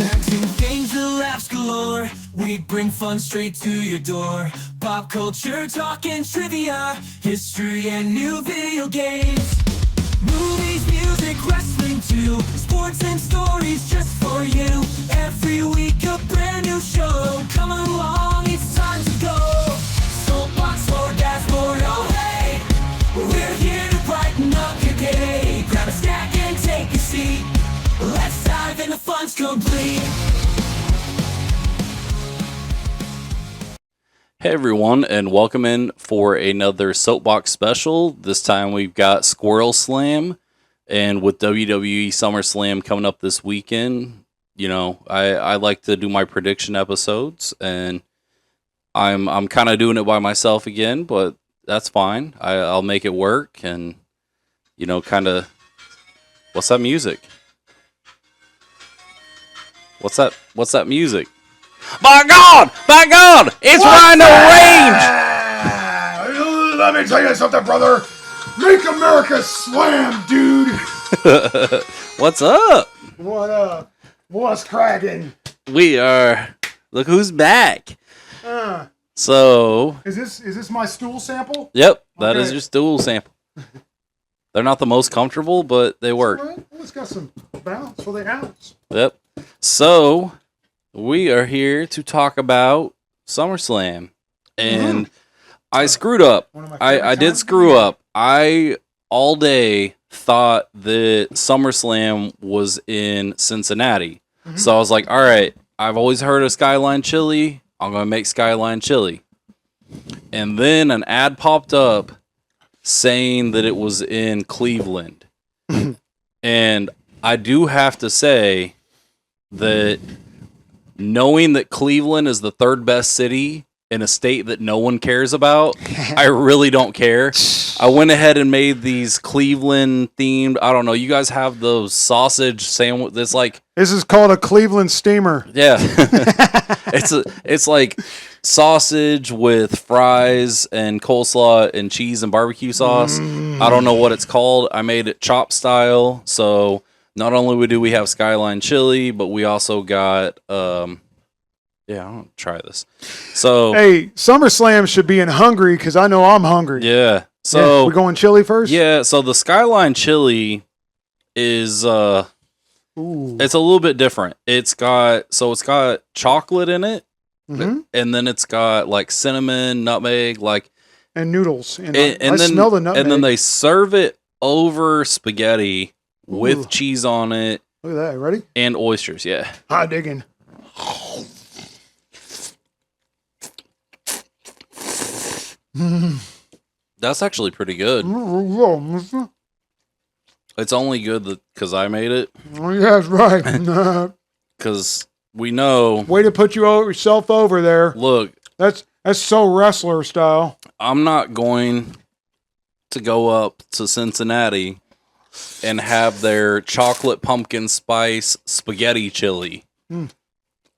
Tag team games and laughs galore. We bring fun straight to your door. Pop culture, talk and trivia, history and new video games. Movies, music, wrestling too. Sports and stories just for you. Every week a brand new show. Come along, it's time to go. Soapbox Smorgasbord, oh hey. We're here to brighten up your day. Grab a snack and take a seat. Let's dive in, the fun's complete. Hey everyone, and welcome in for another Soapbox special. This time we've got Squirrel Slam, and with WWE SummerSlam coming up this weekend, you know, I like to do my prediction episodes, and I'm kind of doing it by myself again, but that's fine. I'll make it work, and you know, kind of. What's that music? What's that music? My God! My God! It's Ryno Rage! Let me tell you something, brother. Make America slam, dude. What's up? What up? What's cracking? We are. Look who's back. So. Is this my stool sample? Yep, that is Okay. your stool sample. They're not the most comfortable, but they work. Well, it's got some bounce for the ounce. Yep. So. We are here to talk about SummerSlam. And I screwed up. I did screw up. I all day thought that SummerSlam was in Cincinnati. So I was like, all right, I've always heard of Skyline Chili. I'm going to make Skyline Chili. And then an ad popped up saying that it was in Cleveland. And I do have to say that knowing that Cleveland is the third best city in a state that no one cares about, I really don't care. I went ahead and made these Cleveland themed. I don't know. You guys have those sausage sandwich. It's like This is called a Cleveland steamer. yeah, it's like sausage with fries and coleslaw and cheese and barbecue sauce. I don't know what it's called. I made it chop style, so. Not only do we have Skyline Chili, but we also got, yeah, I'll try this. So, Hey, SummerSlam should be in Hungary because I know I'm hungry. yeah. So, we going chili first? yeah. So the Skyline Chili is, Ooh. it's a little bit different. It's got chocolate in it, and then it's got like cinnamon, nutmeg, like, And noodles. And and I then smell the nutmeg. and then they serve it over spaghetti with Ooh. cheese on it Look at that. Ready? and oysters. Yeah. Hot digging. That's actually pretty good. It's only good because I made it. Oh, yeah, that's right. Because we know. Way to put yourself over there. Look, That's so wrestler style. I'm not going to go up to Cincinnati and have their chocolate pumpkin spice spaghetti chili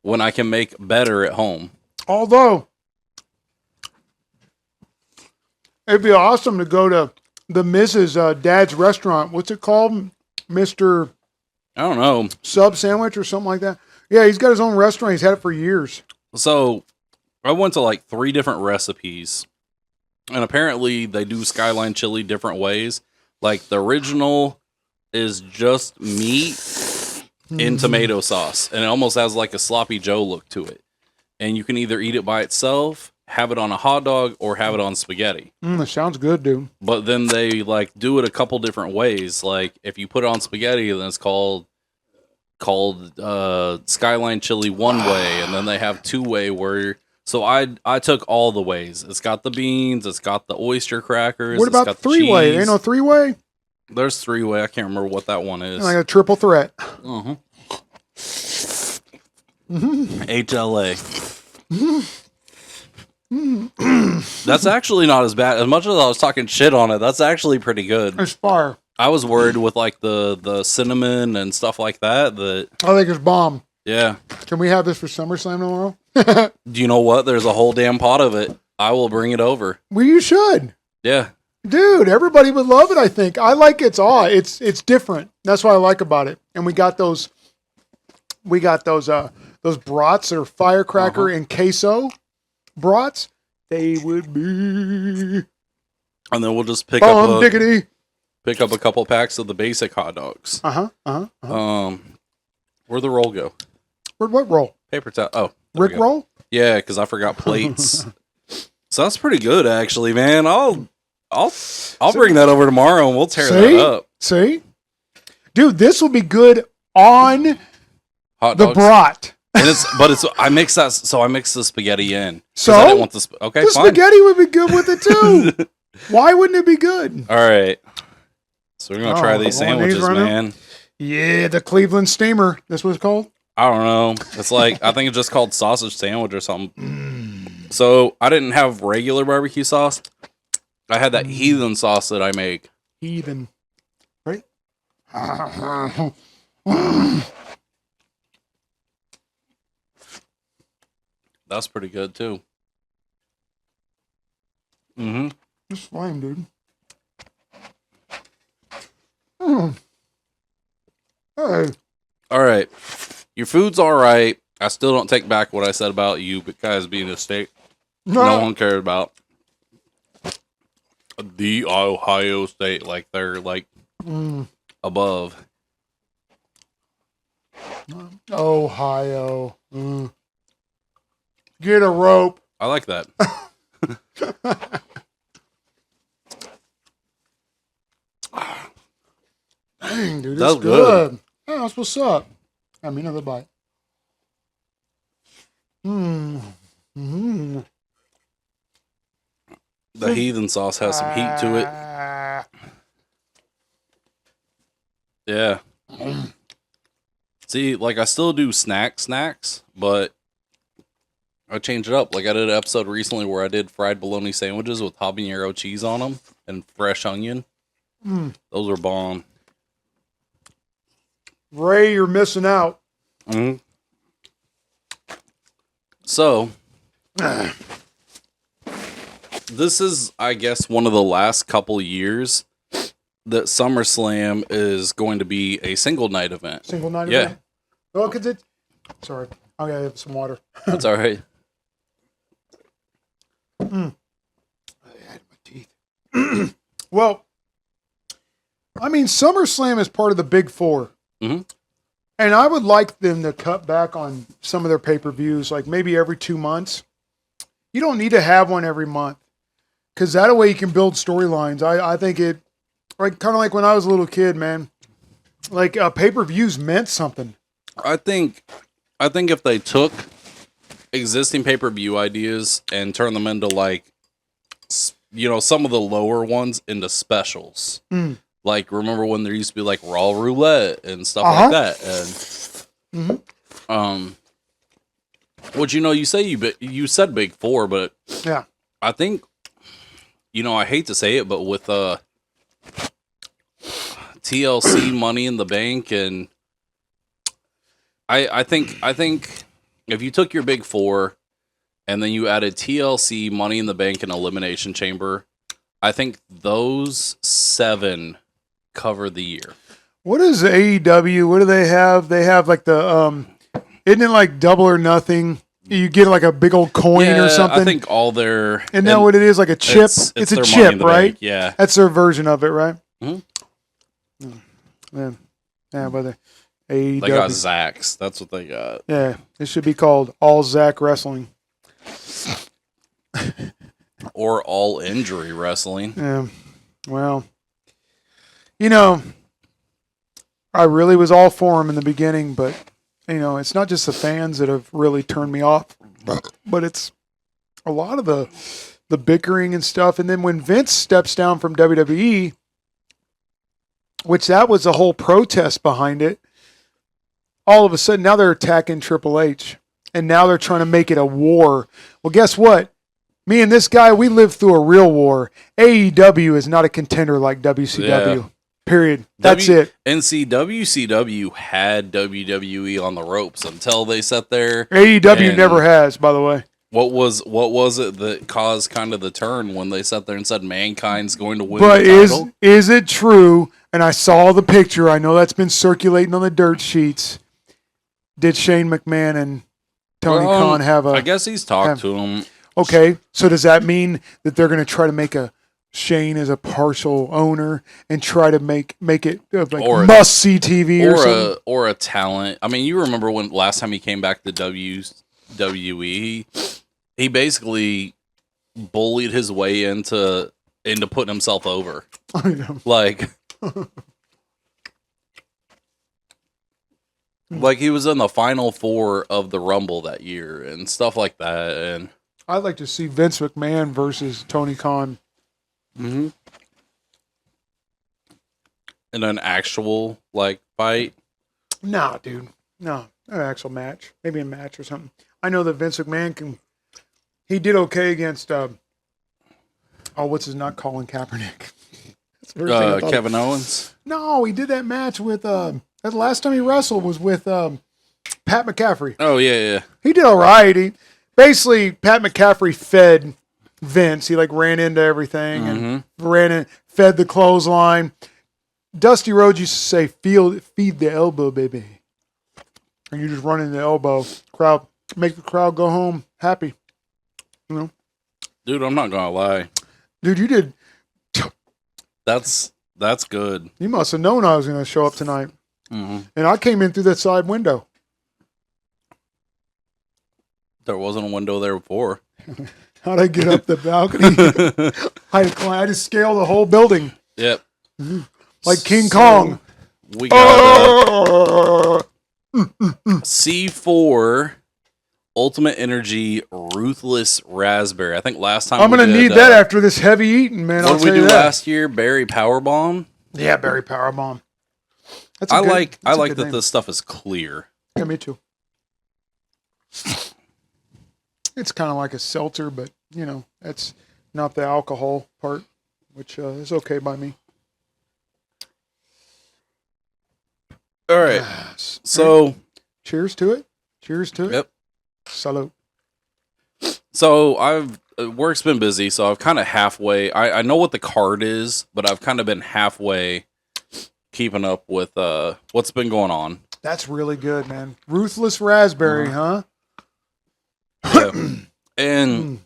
when I can make better at home. Although, it'd be awesome to go to the Mrs. Dad's restaurant. What's it called? Mr. I don't know. Sub Sandwich or something like that. Yeah, he's got his own restaurant. He's had it for years. So I went to like 3 different recipes, and apparently they do Skyline chili different ways. Like the original is just meat in tomato sauce, and it almost has like a sloppy Joe look to it. And you can either eat it by itself, have it on a hot dog, or have it on spaghetti. That sounds good, dude. But then they like do it a couple different ways. Like if you put it on spaghetti, then it's called Skyline chili one way, and then they have 2-way where. So I took all the ways. It's got the beans. It's got the oyster crackers. What about 3-way? There ain't no 3-way? There's 3-way. I can't remember what that one is. Like a triple threat. HLA. That's actually not as bad. As much as I was talking shit on it, that's actually pretty good. It's fire. I was worried with like the cinnamon and stuff like that. I think it's bomb. Yeah. Can we have this for SummerSlam tomorrow? Do you know what? There's a whole damn pot of it. I will bring it over. Well, you should. Yeah. Dude, everybody would love it, I think. I like it's different. That's what I like about it. And we got those we got those brats that are firecracker and queso brats. They would be. And then we'll just pick Bomb diggity. Pick up a couple packs of the basic hot dogs. Where'd the roll go? What roll? Paper towel. Oh, Rick roll? Yeah, because I forgot plates. So that's pretty good, actually, man. I'll bring that over tomorrow and we'll tear that up. See, dude, this will be good on hot the dogs. brat. And I mix the spaghetti in. So I didn't want the spaghetti would be good with it too. Why wouldn't it be good? All right. So we're gonna try these sandwiches, man. Yeah, the Cleveland Steamer. That's what it's called. I don't know. It's like I think it's just called sausage sandwich or something. So I didn't have regular barbecue sauce. I had that heathen sauce that I make. Heathen, right? That's pretty good too. It's fine, dude. Hey. All right. Your food's all right. I still don't take back what I said about you guys being a state no one cared about. The Ohio State, like they're like above. Ohio. Get a rope. I like that. Dang, dude, that's it's good. Yeah, that's what's up. I mean, another bite. The heathen sauce has some heat to it. Yeah. See, like I still do snacks, but I change it up. Like I did an episode recently where I did fried bologna sandwiches with habanero cheese on them and fresh onion. Those are bomb. Ray, you're missing out. So, this is, I guess, one of the last couple years that SummerSlam is going to be a single night event. Single night event? Oh, because it... Sorry. I gotta have some water. That's all right. I had my teeth. Well, I mean, SummerSlam is part of the Big Four. And I would like them to cut back on some of their pay-per-views, like maybe every 2 months. You don't need to have one every month, because that way you can build storylines. I think it, like kind of like when I was a little kid, man. Like pay-per-views meant something. I think if they took existing pay-per-view ideas and turned them into like, you know, some of the lower ones into specials. Like, remember when there used to be like Raw Roulette and stuff like that, and which, you know, you you said Big Four, but yeah, I think, you know, I hate to say it, but with TLC Money in the Bank, and I think if you took your Big Four and then you added TLC, Money in the Bank, and Elimination Chamber, I think those 7 cover the year. What is AEW? What do they have? They have like the isn't it like Double or Nothing? You get like a big old coin or something. I think all their and now what it is, like a chip. It's a chip, right? Yeah, that's their version of it, right? Yeah, but the AEW. They got Zacks. That's what they got. Yeah, it should be called All Zack Wrestling. Or All Injury Wrestling. Yeah. Well, you know, I really was all for him in the beginning, but, you know, it's not just the fans that have really turned me off, but it's a lot of the bickering and stuff. And then when Vince steps down from WWE, which that was the whole protest behind it, all of a sudden now they're attacking Triple H. And now they're trying to make it a war. Well, guess what? Me and this guy, we lived through a real war. AEW is not a contender like WCW. Yeah. Period. That's it. And see, WCW had WWE on the ropes until they sat there. AEW never has, by the way. What was it that caused kind of the turn when they sat there and said Mankind's going to win the title? But is it true? And I saw the picture. I know that's been circulating on the dirt sheets. did Shane McMahon and Tony Khan have a? I guess he's talked to him. Okay, so does that mean that they're going to try to make a Shane as a partial owner and try to make it like Or must see TV or something? Or a talent. I mean, you remember when last time he came back to WWE, he basically bullied his way into putting himself over. Like like he was in the final 4 of the Rumble that year and stuff like that. And I'd like to see Vince McMahon versus Tony Khan. Mm-hmm. In an actual like fight? Nah, dude. No, an actual match. Maybe a match or something. I know that Vince McMahon can. He did okay against. What's his not Colin Kaepernick? Kevin Owens. No, he did that match with. The last time he wrestled was with Pat McCaffrey. Oh yeah. He did all right. Basically, Pat McCaffrey fed Vince. He like ran into everything and fed the clothesline. Dusty Rhodes used to say, "Feed the elbow, baby," and you just run in the elbow. Crowd, make the crowd go home happy. You know, dude, I'm not gonna lie. Dude, you did. That's good. You must have known I was going to show up tonight, and I came in through that side window. There wasn't a window there before. How'd I get up the balcony? I had to scale the whole building. Yep. Like King Kong. We got C4 Ultimate Energy Ruthless Raspberry. I think last time I'm going to need that after this heavy eating, man. What did we do last year? Berry Powerbomb? Yeah, Berry Powerbomb. I like that this stuff is clear. Yeah, me too. It's kind of like a seltzer, but, you know, that's not the alcohol part, which is okay by me. All right. Yes. So. Cheers to it. Cheers to it. Yep. Salute. So work's been busy, so I've kind of halfway. I know what the card is, but I've kind of been halfway keeping up with what's been going on. That's really good, man. Ruthless Raspberry, huh? Yeah. And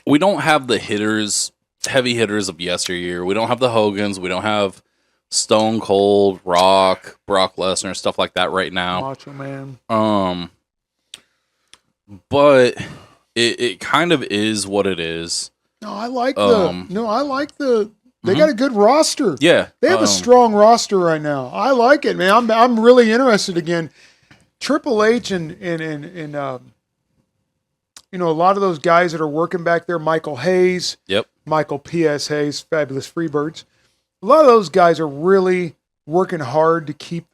we don't have the heavy hitters of yesteryear. We don't have the Hogans. We don't have Stone Cold, Rock, Brock Lesnar, stuff like that right now. Macho Man. But it kind of is what it is. No, I like they got a good roster. Yeah. They have a strong roster right now. I like it, man. I'm really interested again. Triple H and you know, a lot of those guys that are working back there, Michael Hayes. Yep. Michael P.S. Hayes, Fabulous Freebirds. A lot of those guys are really working hard to keep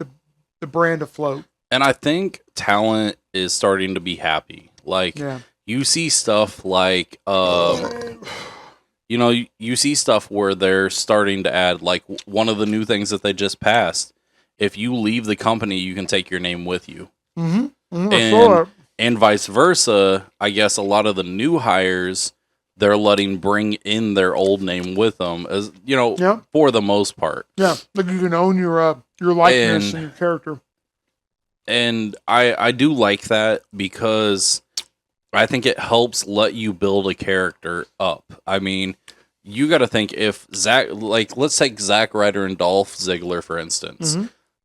the brand afloat. And I think talent is starting to be happy. Like, you see stuff like, you know, you see stuff where they're starting to add, like, one of the new things that they just passed. If you leave the company, you can take your name with you. And vice versa. I guess a lot of the new hires, they're letting bring in their old name with them, as you know, for the most part. Yeah, like you can own your likeness and your character. And I do like that because I think it helps let you build a character up. I mean, you got to think if let's take Zack Ryder and Dolph Ziggler, for instance.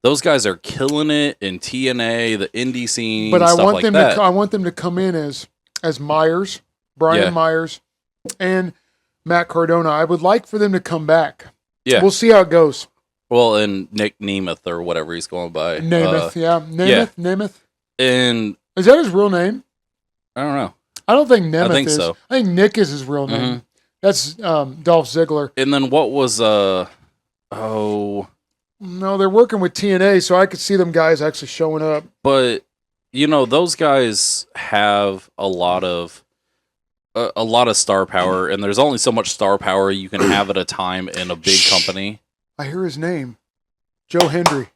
Those guys are killing it in TNA, the indie scene, but stuff like that. I want them to come in as Myers, Brian Myers, and Matt Cardona. I would like for them to come back. Yeah. We'll see how it goes. Well, and Nick Nemeth or whatever he's going by. Nemeth. Nemeth. And is that his real name? I don't know. I don't think Nemeth I think is. so. I think Nick is his real name. That's Dolph Ziggler. And then what was No, they're working with TNA, so I could see them guys actually showing up. But you know, those guys have a lot of star power, and there's only so much star power you can have at a time in a big company. I hear his name, Joe Hendry.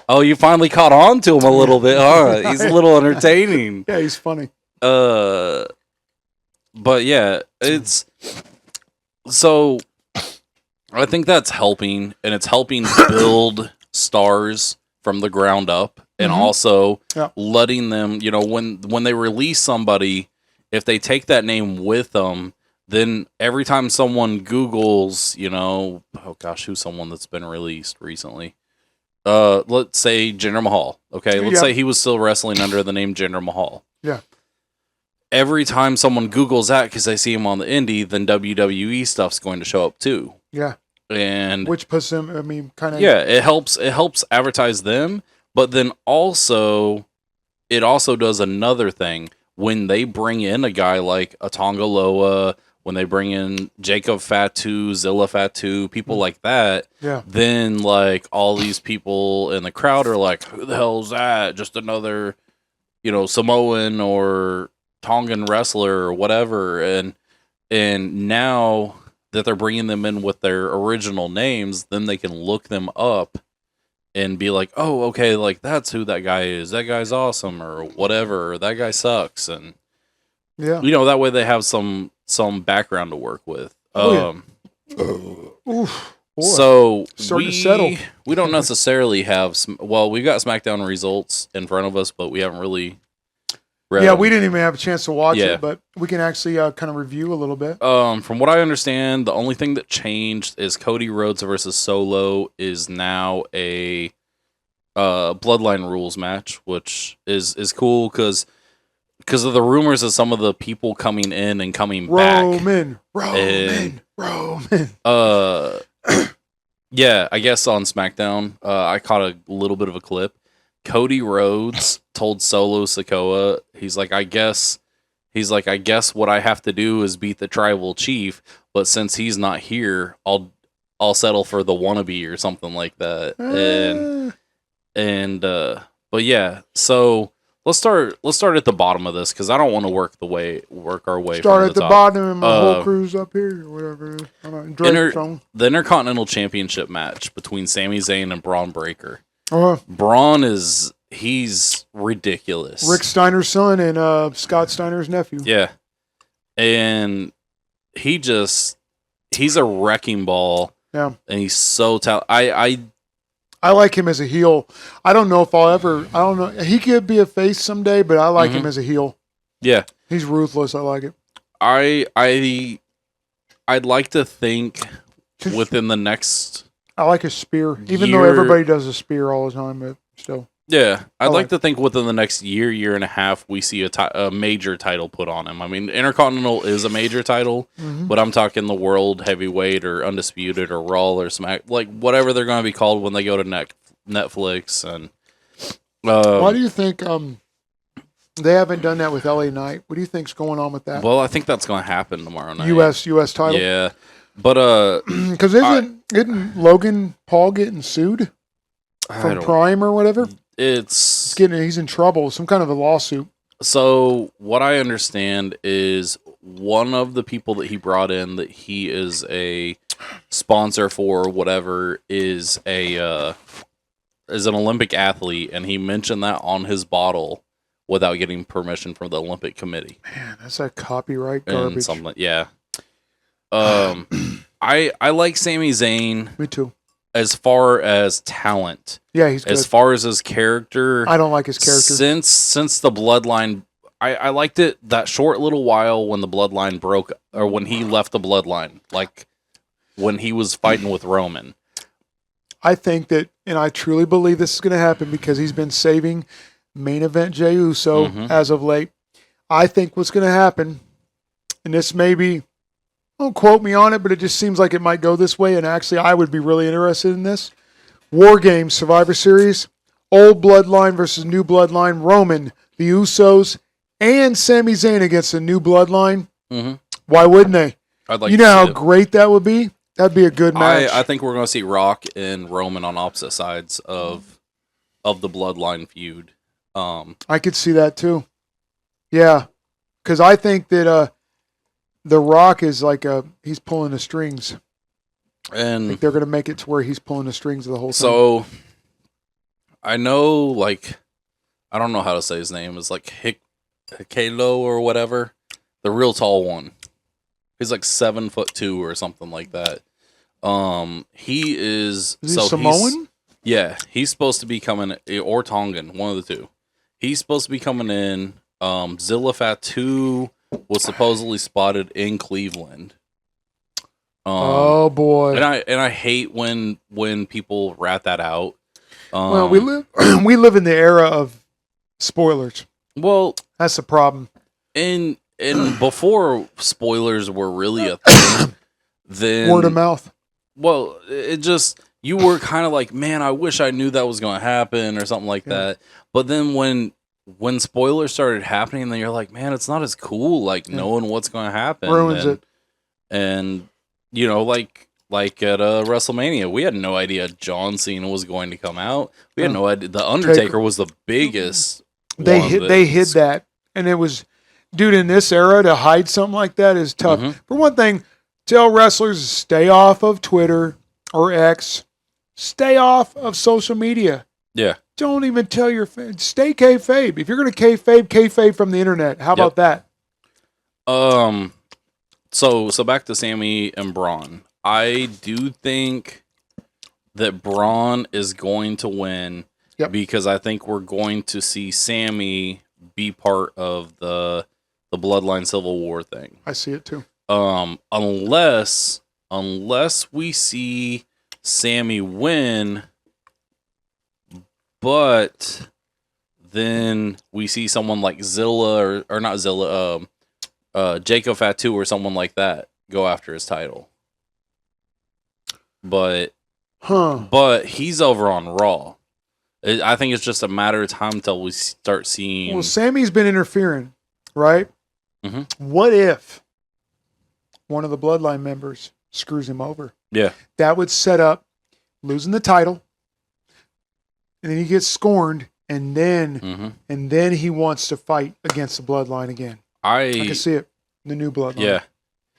Oh, you finally caught on to him a little bit, huh? He's a little entertaining. Yeah, he's funny. But yeah, it's so. I think that's helping, and it's helping build stars from the ground up. and also letting them, when they release somebody, if they take that name with them, then every time someone Googles, oh gosh, who's someone that's been released recently? Let's say Jinder Mahal. Okay, let's say he was still wrestling under the name Jinder Mahal. Yeah. Every time someone Googles that because they see him on the indie, then WWE stuff's going to show up too. Yeah. And which puts them, kind of. Yeah, it helps advertise them, but then also it also does another thing when they bring in a guy like a Tonga Loa, when they bring in Jacob Fatu, Zilla Fatu, people like that, then like all these people in the crowd are like, who the hell's that? Just another, Samoan or Tongan wrestler or whatever. And now that they're bringing them in with their original names, then they can look them up and be like, oh, okay, like that's who that guy is. That guy's awesome or whatever. Or that guy sucks. And, that way they have some background to work with. So we don't necessarily have, we've got SmackDown results in front of us, but we haven't really read them. We didn't even have a chance to watch it, but we can actually kind of review a little bit. From what I understand, the only thing that changed is Cody Rhodes versus Solo is now a Bloodline Rules match, which is cool because of the rumors of some of the people coming in and coming back. Roman. Yeah, I guess on SmackDown, I caught a little bit of a clip. Cody Rhodes told Solo Sikoa, he's like, I guess what I have to do is beat the tribal chief, but since he's not here, I'll settle for the wannabe or something like that. But yeah, so let's start at the bottom of this because I don't want to work our way. Start from at the top. bottom and my whole crew's up here or whatever. The Intercontinental Championship match between Sami Zayn and Braun Breaker. Braun he's ridiculous. Rick Steiner's son and Scott Steiner's nephew. Yeah. And he's a wrecking ball. Yeah. And he's so talented. I like him as a heel. I don't know if I don't know. He could be a face someday, but I like him as a heel. Yeah. He's ruthless. I like it. I'd like to think within the next I like a spear, even though everybody does a spear all the time, but still. Yeah, I'd like to think within the next year and a half, we see a major title put on him. I mean, Intercontinental is a major title, but I'm talking the World Heavyweight or Undisputed or Raw or Smack, like whatever they're going to be called when they go to Netflix. And why do you think they haven't done that with LA Knight? What do you think's going on with that? Well, I think that's going to happen tomorrow night. U.S. title. Yeah, but because isn't Logan Paul getting sued from Prime or whatever? He's in trouble, some kind of a lawsuit. So what I understand is one of the people that he brought in that he is a sponsor for or whatever is an Olympic athlete, and he mentioned that on his bottle without getting permission from the Olympic Committee. Man, that's a copyright garbage. Yeah. I like Sami Zayn. Me too. As far as talent, yeah, he's good. As far as his character, I don't like his character. Since the Bloodline, I liked it that short little while when the Bloodline broke, or when he left the Bloodline, like when he was fighting with Roman. I think that, and I truly believe this is going to happen because he's been saving main event Jey Uso as of late. I think what's going to happen, and this may be, don't quote me on it, but it just seems like it might go this way, and actually I would be really interested in this. War Games Survivor Series, old Bloodline versus new Bloodline, Roman, the Usos, and Sami Zayn against the new Bloodline. Why wouldn't they? I'd like. You know how great that would be? That'd be a good match. I think we're going to see Rock and Roman on opposite sides of the Bloodline feud. I could see that too. Yeah, because I think that The Rock is like he's pulling the strings. And I think they're going to make it to where he's pulling the strings of the whole thing. So, I know, like, I don't know how to say his name. It's like Hikalo or whatever. The real tall one. He's like 7'2" or something like that. He is he Samoan? Yeah, he's supposed to be coming, or Tongan, one of the two. He's supposed to be coming in. Zilla Fatu was supposedly spotted in Cleveland. Oh boy! And I hate when people rat that out. Well, we live in the era of spoilers. Well, that's the problem. And before spoilers were really a thing, then word of mouth. Well, it just, you were kind of like, man, I wish I knew that was going to happen or something like that. But then when spoilers started happening, then you're like, man, it's not as cool, like knowing what's going to happen. Ruins it. And you know, like at WrestleMania, we had no idea John Cena was going to come out. We had no idea. The Undertaker was the biggest. They hid that, and it was, dude. In this era, to hide something like that is tough. Mm-hmm. For one thing, tell wrestlers to stay off of Twitter or X, stay off of social media. Yeah. Don't even tell your fans. Stay kayfabe. If you're going to kayfabe from the internet. How about that? So back to Sammy and Braun. I do think that Braun is going to win because I think we're going to see Sammy be part of the Bloodline Civil War thing. I see it too. Unless we see Sammy win, but then we see someone like Zilla or not Zilla, Jacob Fatu or someone like that go after his title. But he's over on Raw. I think it's just a matter of time until we start seeing. Well, Sammy's been interfering, right? Mm-hmm. What if one of the Bloodline members screws him over? Yeah. That would set up losing the title, and then he gets scorned, and then he wants to fight against the Bloodline again. I can see it. The new Bloodline. Yeah.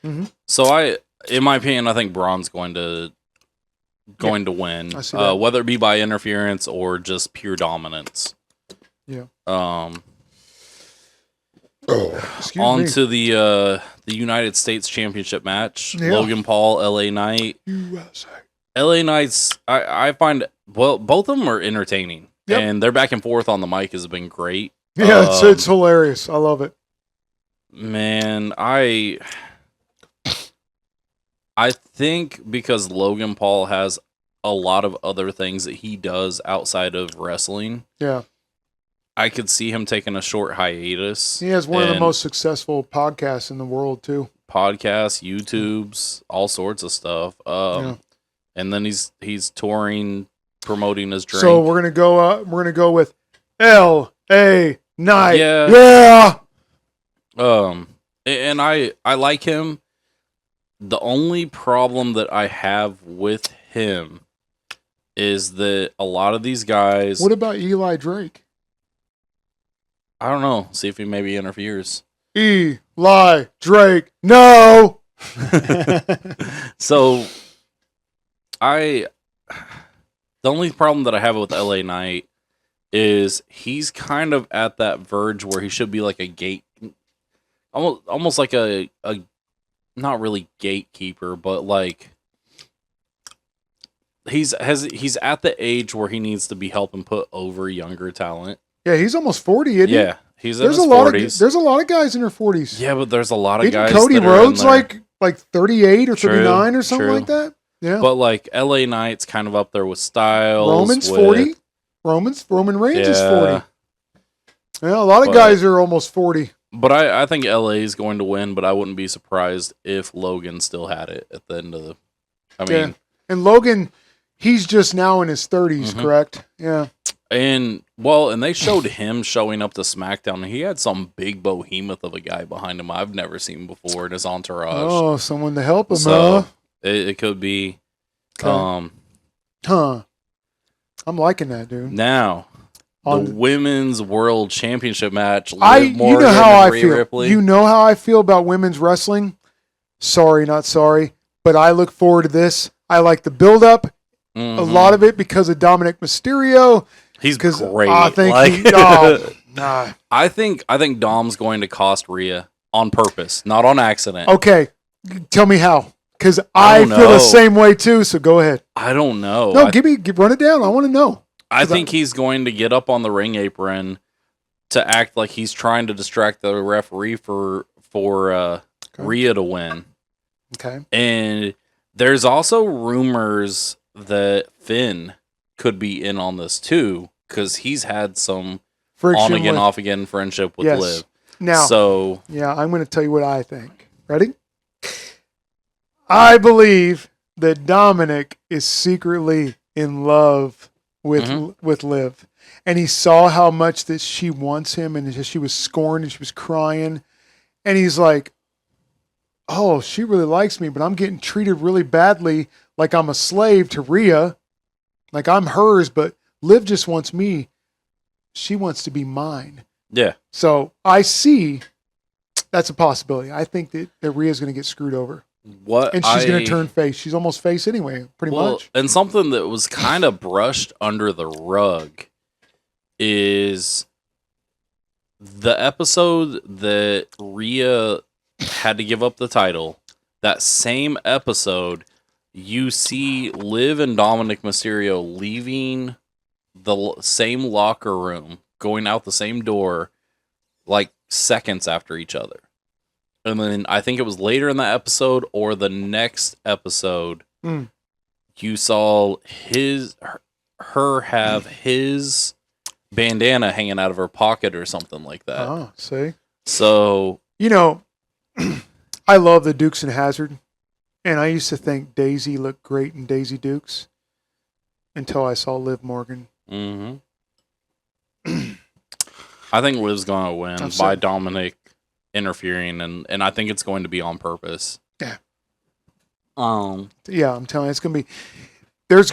Mm-hmm. So in my opinion, I think Braun's going to win, I see that. whether it be by interference or just pure dominance. Yeah. On to the United States Championship match. Yeah. Logan Paul, LA Knight. USA. LA Knights, I find, well, both of them are entertaining. Yep. And their back and forth on the mic has been great. Yeah, it's hilarious. I love it. Man, I think because Logan Paul has a lot of other things that he does outside of wrestling. Yeah. I could see him taking a short hiatus. He has one of the most successful podcasts in the world too. Podcasts, YouTubes, all sorts of stuff. And then he's touring, promoting his drink. So we're gonna go with L.A. Knight. Yeah. And I like him. The only problem that I have with him is that a lot of these guys. What about Eli Drake? I don't know. See if he maybe interferes. Eli Drake, no. So, the only problem that I have with LA Knight is he's kind of at that verge where he should be like a gate, almost like a not really gatekeeper, but like he's at the age where he needs to be helping put over younger talent. Yeah, he's almost 40, isn't he? Yeah, he's in his 40s. There's a lot of guys in their 40s. Yeah, but there's a lot of guys. Cody that Rhodes are in like 38 or 39 or something like that. Yeah, but like LA Knight's kind of up there with Styles. Roman's 40. Roman Reigns is 40. Yeah, a lot of guys are almost 40. But I think LA is going to win, but I wouldn't be surprised if Logan still had it at the end of the. I mean, and Logan, he's just now in his 30s, correct? Yeah. And they showed him showing up to SmackDown, and he had some big behemoth of a guy behind him I've never seen before in his entourage. Oh, someone to help him, so it could be. I'm liking that, dude. Now, the Women's World Championship match. You know how I feel. Ripley. You know how I feel about women's wrestling? Sorry, not sorry. But I look forward to this. I like the build-up. A lot of it because of Dominic Mysterio. He's great. I think I think Dom's going to cost Rhea on purpose, not on accident. Okay. Tell me how. Because I I don't feel the know. same way too. So go ahead. I don't know. No, run it down. I want to know. I think he's going to get up on the ring apron to act like he's trying to distract the referee for Rhea to win. Okay. And there's also rumors that Finn could be in on this too, because he's had some Friction on again, with- off again friendship with Yes. Liv. Now, So yeah, I'm going to tell you what I think. Ready? I believe that Dominic is secretly in love with Liv, and he saw how much that she wants him, and she was scorned and she was crying, and he's like, "Oh, she really likes me, but I'm getting treated really badly, like I'm a slave to Rhea, like I'm hers, but Liv just wants me. She wants to be mine." yeah. So I see that's a possibility. I think that Rhea's going to get screwed over. And she's going to turn face. She's almost face anyway, pretty much. And something that was kind of brushed under the rug is the episode that Rhea had to give up the title. That same episode, you see Liv and Dominic Mysterio leaving the same locker room, going out the same door, like seconds after each other. And then I think it was later in the episode or the next episode, you saw her have his bandana hanging out of her pocket or something like that. Oh, see? So, You know, I love the Dukes and Hazzard, and I used to think Daisy looked great in Daisy Dukes until I saw Liv Morgan. I think Liv's gonna win by Dominic interfering, and I think it's going to be on purpose. Yeah. Yeah, I'm telling you, it's gonna be. There's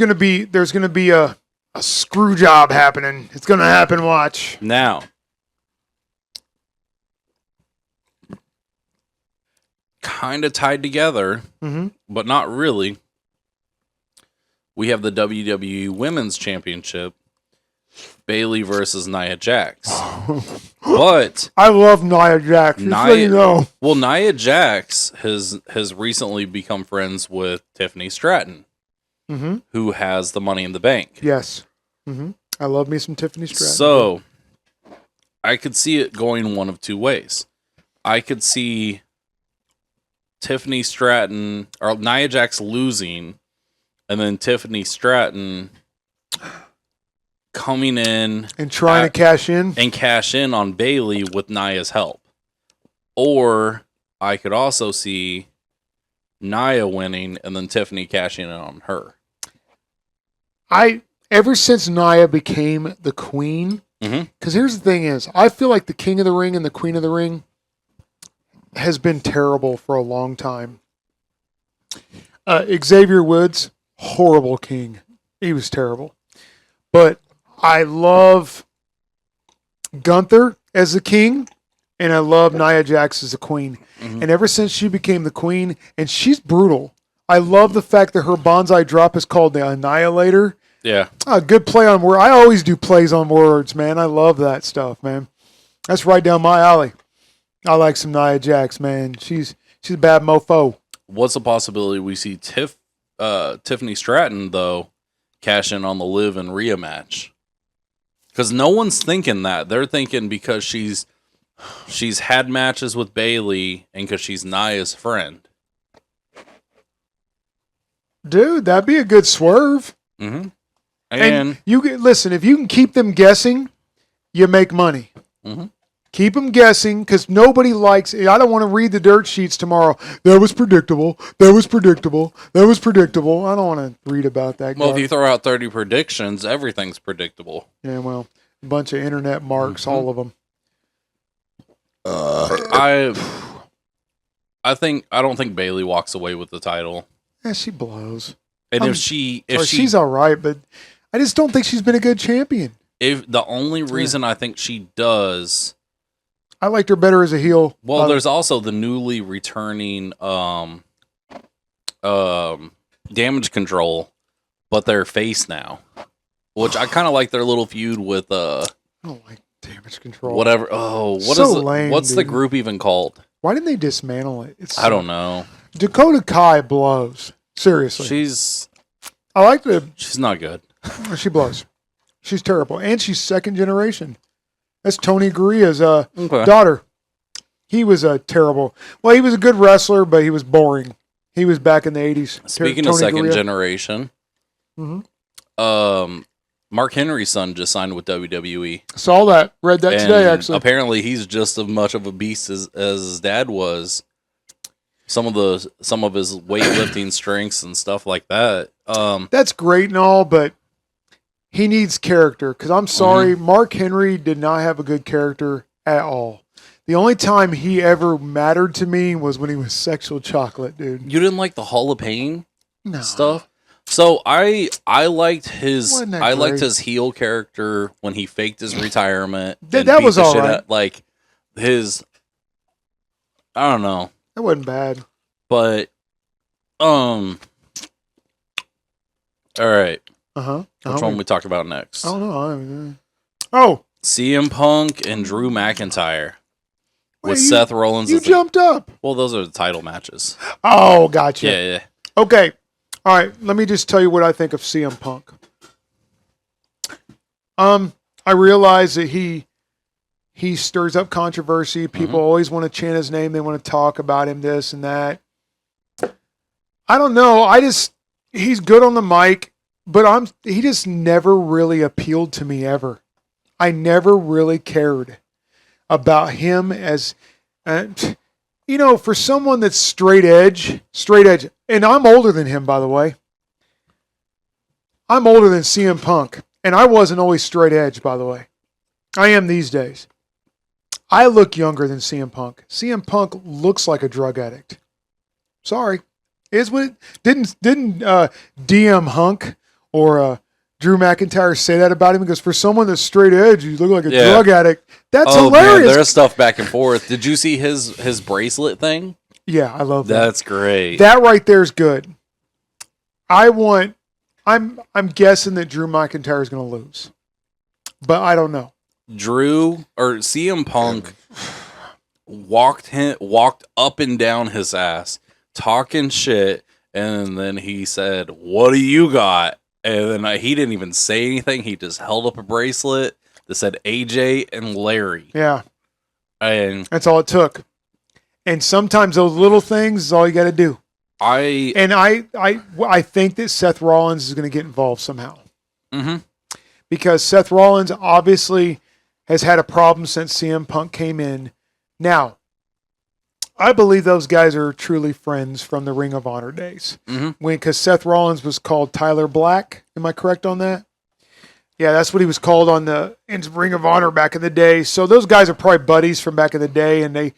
gonna be a screw job happening. It's gonna happen. Watch. Now, kind of tied together, but not really. We have the WWE Women's Championship, Bayley versus Nia Jax. But I love Nia Jax. Just so you know. Well, Nia Jax has recently become friends with Tiffany Stratton, who has the Money in the Bank. Yes. I love me some Tiffany Stratton. So, I could see it going one of two ways. I could see Tiffany Stratton or Nia Jax losing, and then Tiffany Stratton coming in and trying to cash in on Bayley with Nia's help. Or I could also see Nia winning and then Tiffany cashing in on her. Ever since Nia became the queen, because here's the thing is, I feel like the King of the Ring and the Queen of the Ring has been terrible for a long time. Xavier Woods, horrible king. He was terrible. But I love Gunther as the king, and I love Nia Jax as the queen. And ever since she became the queen, and she's brutal. I love the fact that her bonsai drop is called the Annihilator. Yeah. Good play on word. I always do plays on words, man. I love that stuff, man. That's right down my alley. I like some Nia Jax, man. She's a bad mofo. What's the possibility we see Tiffany Stratton, though, cash in on the Liv and Rhea match? Because no one's thinking that. They're thinking because she's had matches with Bayley and because she's Nia's friend. Dude, that'd be a good swerve. And you listen, if you can keep them guessing, you make money. Keep them guessing, because nobody likes it. I don't want to read the dirt sheets tomorrow. That was predictable. That was predictable. That was predictable. I don't want to read about that. Well, if you throw out 30 predictions, everything's predictable. Yeah, well, a bunch of internet marks, all of them. I don't think Bayley walks away with the title. Yeah, she blows. And if she's all right, but I just don't think she's been a good champion. If the only reason I think she does, I liked her better as a heel. Well, there's also the newly returning Damage Control, but they're face now, which I kind of like their little feud with I don't like Damage Control. Whatever. Oh, Lame, what's dude. the group even called? Why didn't they dismantle it? I don't know. Dakota Kai blows. Seriously. She's not good. She blows. She's terrible. And she's second generation. That's Tony Gurria's daughter. He was a terrible. Well, he was a good wrestler, but he was boring. He was back in the 80s. Speaking of second generation, Mm-hmm. Mark Henry's son just signed with WWE. Saw that. Read that today, actually. Apparently, he's just as much of a beast as his dad was. Some of his weightlifting strengths and stuff like that. That's great and all, but he needs character. Because I'm sorry, Mark Henry did not have a good character at all. The only time he ever mattered to me was when he was Sexual Chocolate, dude. You didn't like the Hall of Pain stuff? So I liked his heel character when he faked his retirement. That was all right. Like his, I don't know. That wasn't bad. But all right. Which one we talked about next? I don't know. CM Punk and Drew McIntyre. With Wait, Seth Rollins. You jumped up. Well, those are the title matches. Oh, gotcha. Yeah. Okay. All right. Let me just tell you what I think of CM Punk. I realize that he stirs up controversy. People always want to chant his name. They want to talk about him, this and that. I don't know. He's good on the mic, but he just never really appealed to me ever. I never really cared about him as, for someone that's straight edge, and I'm older than him, by the way. I'm older than CM Punk, and I wasn't always straight edge, by the way. I am these days. I look younger than CM Punk. CM Punk looks like a drug addict. Sorry. Is what didn't DM Hunk or Drew McIntyre say that about him? Because for someone that's straight edge, you look like a drug addict. That's hilarious. Man, there's stuff back and forth. Did you see his bracelet thing? Yeah, I love that. That's great. That right there is good. I'm guessing that Drew McIntyre is going to lose, but I don't know. Drew or CM Punk walked up and down his ass, talking shit, and then he said, "What do you got?" And then he didn't even say anything. He just held up a bracelet that said AJ and Larry. Yeah. And that's all it took. And sometimes those little things is all you got to do. I think that Seth Rollins is going to get involved somehow. Mm-hmm. Because Seth Rollins obviously has had a problem since CM Punk came in. Now, I believe those guys are truly friends from the Ring of Honor days. Because Seth Rollins was called Tyler Black. Am I correct on that? Yeah, that's what he was called in Ring of Honor back in the day. So those guys are probably buddies from back in the day, and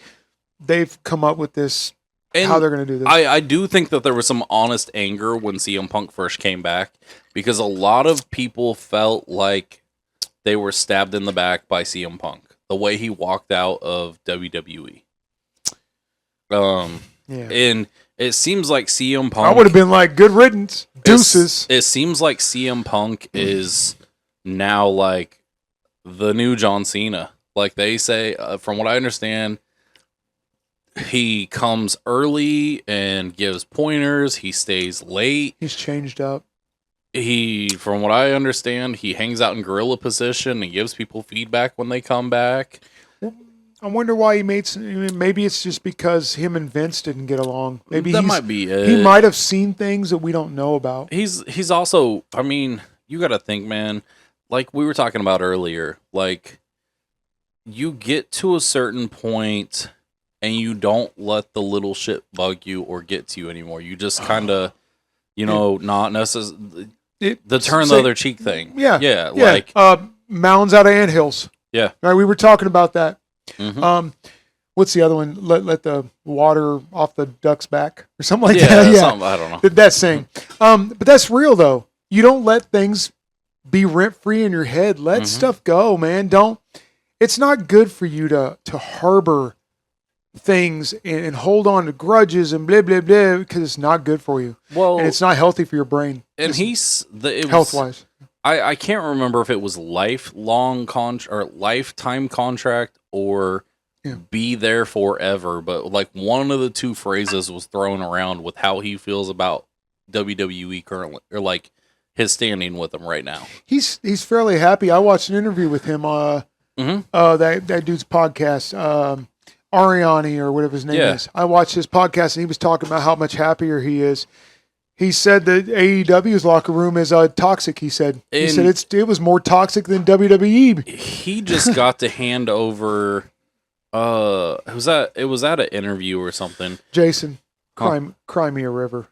they've come up with this, how they're going to do this. I do think that there was some honest anger when CM Punk first came back, because a lot of people felt like they were stabbed in the back by CM Punk, the way he walked out of WWE. And it seems like CM Punk, I would have been like, good riddance, deuces. It seems like CM Punk is now like the new John Cena. Like they say, from what I understand, he comes early and gives pointers. He stays late. He's changed up. From what I understand, he hangs out in gorilla position and gives people feedback when they come back. I wonder why he maybe it's just because him and Vince didn't get along. Maybe that might be it. He might have seen things that we don't know about. He's also, I mean, you got to think, man, like we were talking about earlier, like you get to a certain point and you don't let the little shit bug you or get to you anymore. You just kind of, not necessarily the turn the other cheek thing. Yeah. Like mounds out of anthills. Yeah. Right. We were talking about that. Mm-hmm. What's the other one? Let the water off the duck's back or something like that. I don't know. That saying. But that's real though. You don't let things be rent free in your head. Let stuff go, man. It's not good for you to harbor things and hold on to grudges and blah blah blah, because it's not good for you. Well, and it's not healthy for your brain. And health wise. I can't remember if it was lifetime contract or be there forever, but like one of the two phrases was thrown around with how he feels about WWE currently, or like his standing with them right now. He's fairly happy. I watched an interview with him. That dude's podcast, Ariani or whatever his name is. I watched his podcast and he was talking about how much happier he is. He said that AEW's locker room is toxic. He said it was more toxic than WWE. He just got to hand over. It was at an interview or something. Jason, cry me a river.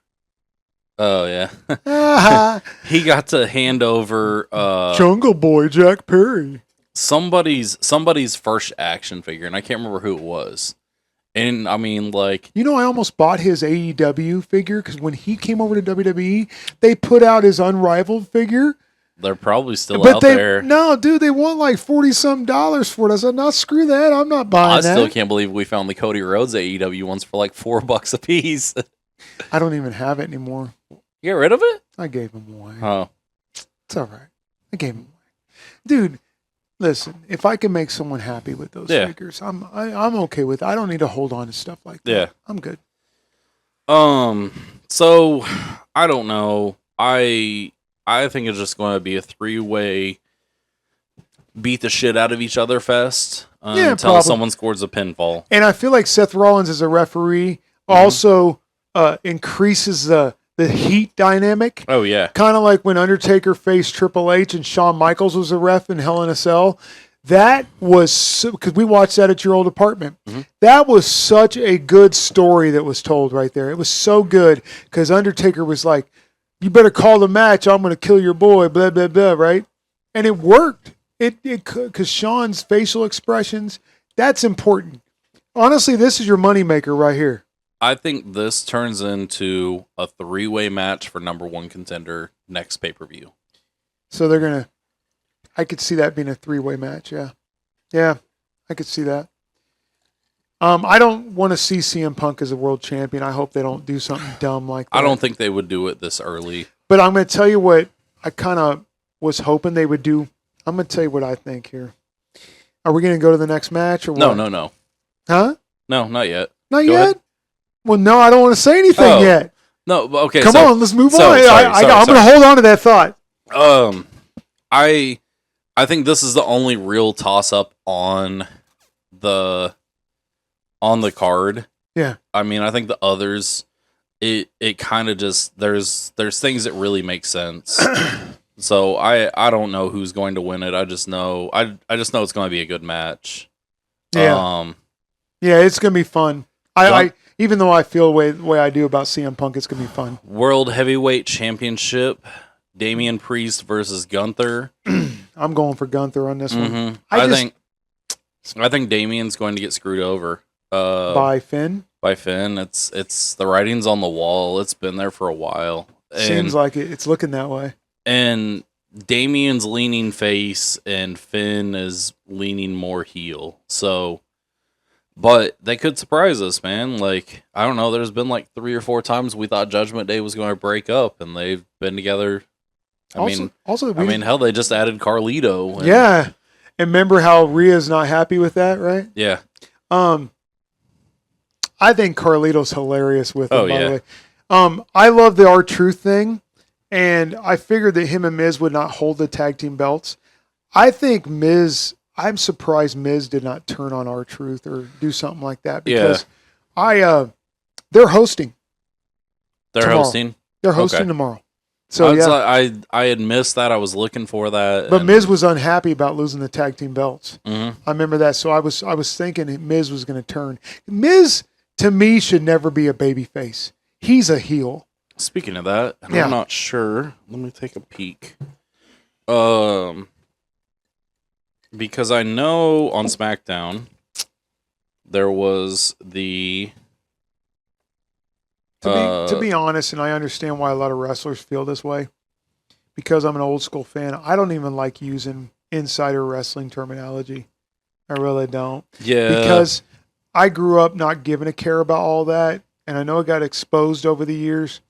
Oh yeah. He got to hand over Jungle Boy Jack Perry. Somebody's first action figure, and I can't remember who it was. And I mean, like, I almost bought his AEW figure because when he came over to WWE, they put out his Unrivaled figure. They're probably still out there. No, dude, they want like $40-some for it. I said, no, screw that. I'm not buying that. I still can't believe we found the Cody Rhodes AEW ones for like $4 a piece. I don't even have it anymore. You get rid of it? I gave them away. Oh, it's all right. I gave them away, dude. Listen, if I can make someone happy with those figures, I'm okay with it. I don't need to hold on to stuff like that. Yeah. I'm good. So I don't know. I think it's just going to be a 3-way beat the shit out of each other fest until someone scores a pinfall. And I feel like Seth Rollins as a referee also increases the heat dynamic. Oh, yeah. Kind of like when Undertaker faced Triple H and Shawn Michaels was a ref in Hell in a Cell. That was, because we watched that at your old apartment. Mm-hmm. That was such a good story that was told right there. It was so good because Undertaker was like, you better call the match. I'm going to kill your boy, blah, blah, blah, right? And it worked. It because Shawn's facial expressions, that's important. Honestly, this is your moneymaker right here. I think this turns into a 3-way match for number 1 contender next pay-per-view. So they're going to, I could see that being a 3-way match, yeah. Yeah, I could see that. I don't want to see CM Punk as a world champion. I hope they don't do something dumb like that. I don't think they would do it this early. But I'm going to tell you what I kind of was hoping they would do. I'm going to tell you what I think here. Are we going to go to the next match or what? No. Huh? No, not yet. Not yet? Ahead. Well, no, I don't want to say anything yet. No, okay. Come on, let's move on. I'm going to hold on to that thought. I think this is the only real toss-up on the card. Yeah. I mean, I think the others, it kind of just there's things that really make sense. So I don't know who's going to win it. I just know it's going to be a good match. Yeah. Yeah, it's going to be fun. I even though I feel the way I do about CM Punk, it's going to be fun. World Heavyweight Championship, Damian Priest versus Gunther. I'm going for Gunther on this one. I think Damian's going to get screwed over. By Finn? By Finn. It's the writing's on the wall. It's been there for a while. Seems like it's looking that way. And Damian's leaning face and Finn is leaning more heel. So, but they could surprise us, man. Like, I don't know. There's been like 3 or 4 times we thought Judgment Day was going to break up, and they've been together. I mean, hell, they just added Carlito. Yeah. And remember how Rhea's not happy with that, right? Yeah. I think Carlito's hilarious with him, by the way. I love the R-Truth thing, and I figured that him and Miz would not hold the tag team belts. I think I'm surprised Miz did not turn on R-Truth or do something like that, because they're hosting. They're hosting? They're hosting tomorrow. So I had missed that. I was looking for that. But Miz was unhappy about losing the tag team belts. Mm-hmm. I remember that. So I was thinking Miz was going to turn. Miz, to me, should never be a babyface. He's a heel. Speaking of that, and I'm not sure. Let me take a peek. Because I know on SmackDown there was the. To be honest, and I understand why a lot of wrestlers feel this way, because I'm an old school fan, I don't even like using insider wrestling terminology. I really don't. Yeah. Because I grew up not giving a care about all that, and I know it got exposed over the years.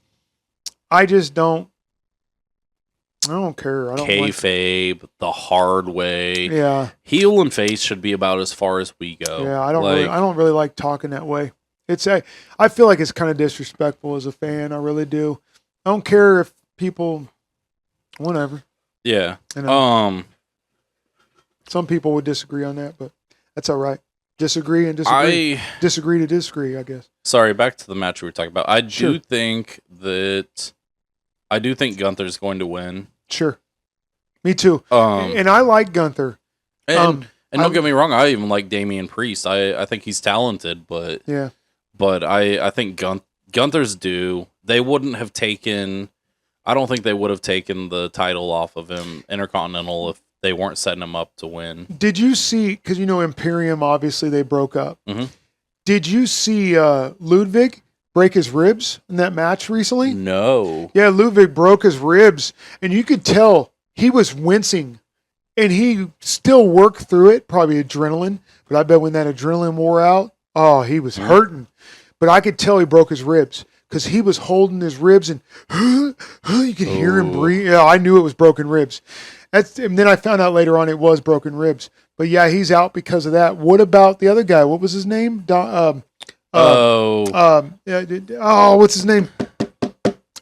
I just don't. I don't care. I don't like. kayfabe the hard way. Yeah, Heel and face should be about as far as we go. yeah. I don't really like talking that way. I feel like it's kind of disrespectful as a fan. I really do. I don't care if people, whatever. Yeah. You know, some people would disagree on that, but that's all right. Disagree and disagree. Disagree to disagree, I guess. Sorry, back to the match we were talking about. I do Sure. think Gunther's going to win. Sure. Me too. And And I like Gunther. don't get me wrong, I even like Damian Priest. I think he's talented, but Yeah. I think Gunther's due. They wouldn't have taken. I don't think they would have taken the title off of him, Intercontinental, if they weren't setting him up to win. Did you see, because Imperium, obviously they broke up. Mhm. Did you see Ludwig break his ribs in that match recently? No. Yeah, Ludwig broke his ribs, and you could tell he was wincing, and he still worked through it, probably adrenaline. But I bet when that adrenaline wore out, oh, he was hurting. But I could tell he broke his ribs because he was holding his ribs, and you could hear him breathe. Yeah, I knew it was broken ribs. And then I found out later on it was broken ribs. But yeah, he's out because of that. What about the other guy? What was his name? What's his name?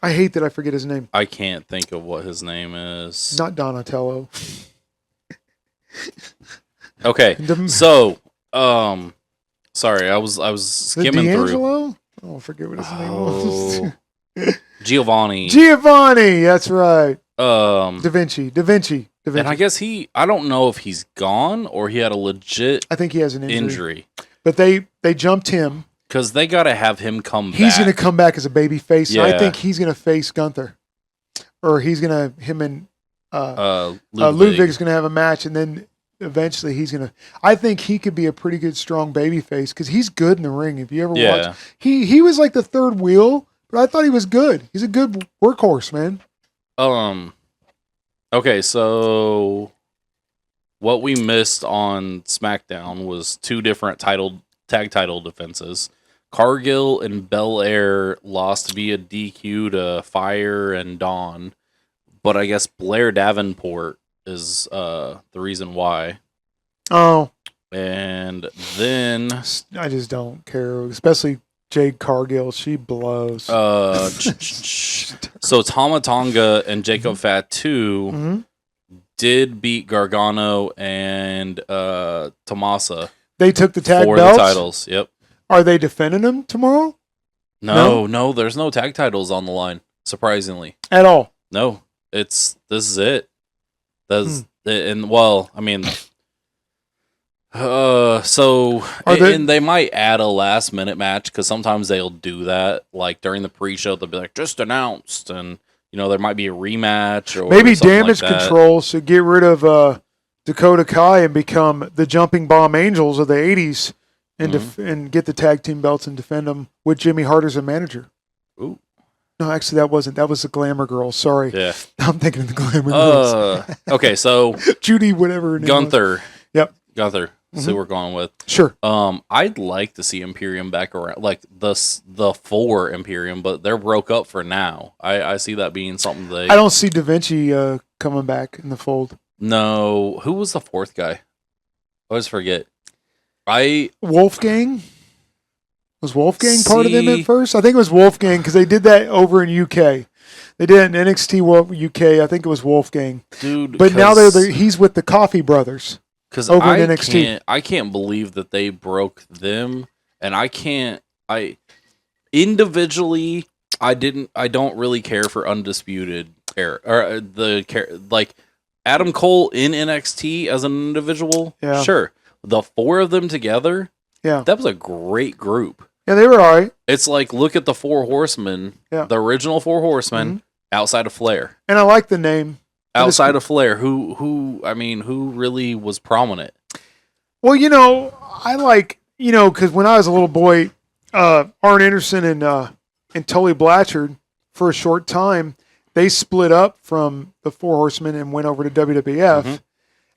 I hate that I forget his name. I can't think of what his name is. Not Donatello. Okay. So, sorry, I was skimming through. D'Angelo? Oh, I forget what his name was. Giovanni. Giovanni, that's right. Da And Vinci. I guess I don't know if he's gone or he had a legit I think he has an injury. injury. But they jumped him. Because they got to have him come back. He's going to come back as a baby face. And I Yeah. think he's going to face Gunther. Or him and Ludwig. Ludwig's going to have a match, and then eventually he's going to. I think he could be a pretty good, strong baby face because he's good in the ring. If you ever Yeah. watch, he was like the third wheel, but I thought he was good. He's a good workhorse, man. Okay, so what we missed on SmackDown was two different tag title defenses. Cargill and Belair lost via DQ to Fire and Dawn, but I guess Blair Davenport is the reason why. Oh, And then I just don't care, especially Jade Cargill. She blows. so Tama Tonga and Jacob Fatu Mm-hmm. did beat Gargano and Tomasa They took the tag for belts. the titles. Yep. Are they defending them tomorrow? No, there's no tag titles on the line. Surprisingly, At all? no. This is it. And well, I mean, and they might add a last minute match because sometimes they'll do that. Like during the pre-show, they'll be like, just announced, and there might be a rematch or Maybe something Damage like that. Control should get rid of Dakota Kai and become the Jumping Bomb Angels of the 80s and and get the tag team belts and defend them with Jimmy Hart as a manager. Ooh. No, actually, that wasn't. That was the Glamour Girls. Sorry. Yeah. I'm thinking of the Glamour Girls. Okay, so Judy, whatever her name was. Gunther. Yep. Gunther. See what we're going with. Sure. I'd like to see Imperium back around, like the 4 Imperium, but they're broke up for now. I see that being something they. I don't see Da Vinci coming back in the fold. No, who was the 4th guy? I always forget. Wolfgang? Was Wolfgang part of them See- at first? I think it was Wolfgang because they did that over in UK. They did it in NXT UK. I think it was Wolfgang. Dude, But now he's with the Coffee Brothers. because over in NXT. I can't believe that they broke them, and individually I don't really care for Undisputed Era or like Adam Cole in NXT as an individual. Yeah. Sure, the 4 of them together. Yeah. That was a great group. Yeah, they were all right. It's like, look at the 4 Horsemen, Yeah. the original 4 Horsemen, outside of Flair. And I like the name. Outside of Flair, who really was prominent? Well, I like, because when I was a little boy, Arn Anderson and Tully Blanchard, for a short time, they split up from the 4 Horsemen and went over to WWF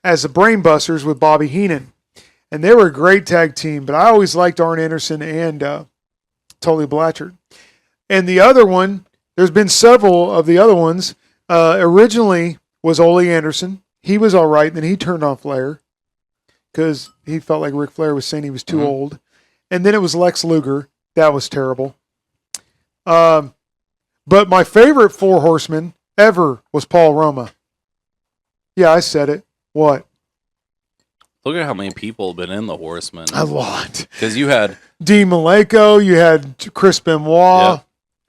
as the Brainbusters with Bobby Heenan. And they were a great tag team, but I always liked Arn Anderson and Tully Blanchard. And the other one, there's been several of the other ones. Originally was Ole Anderson. He was all right. Then he turned on Flair because he felt like Ric Flair was saying he was too old. And then it was Lex Luger. That was terrible. But my favorite Four Horsemen ever was Paul Roma. Yeah, I said it. What? Look at how many people have been in the Horsemen. A lot. Because you had Dean Malenko, you had Chris Benoit. Yep.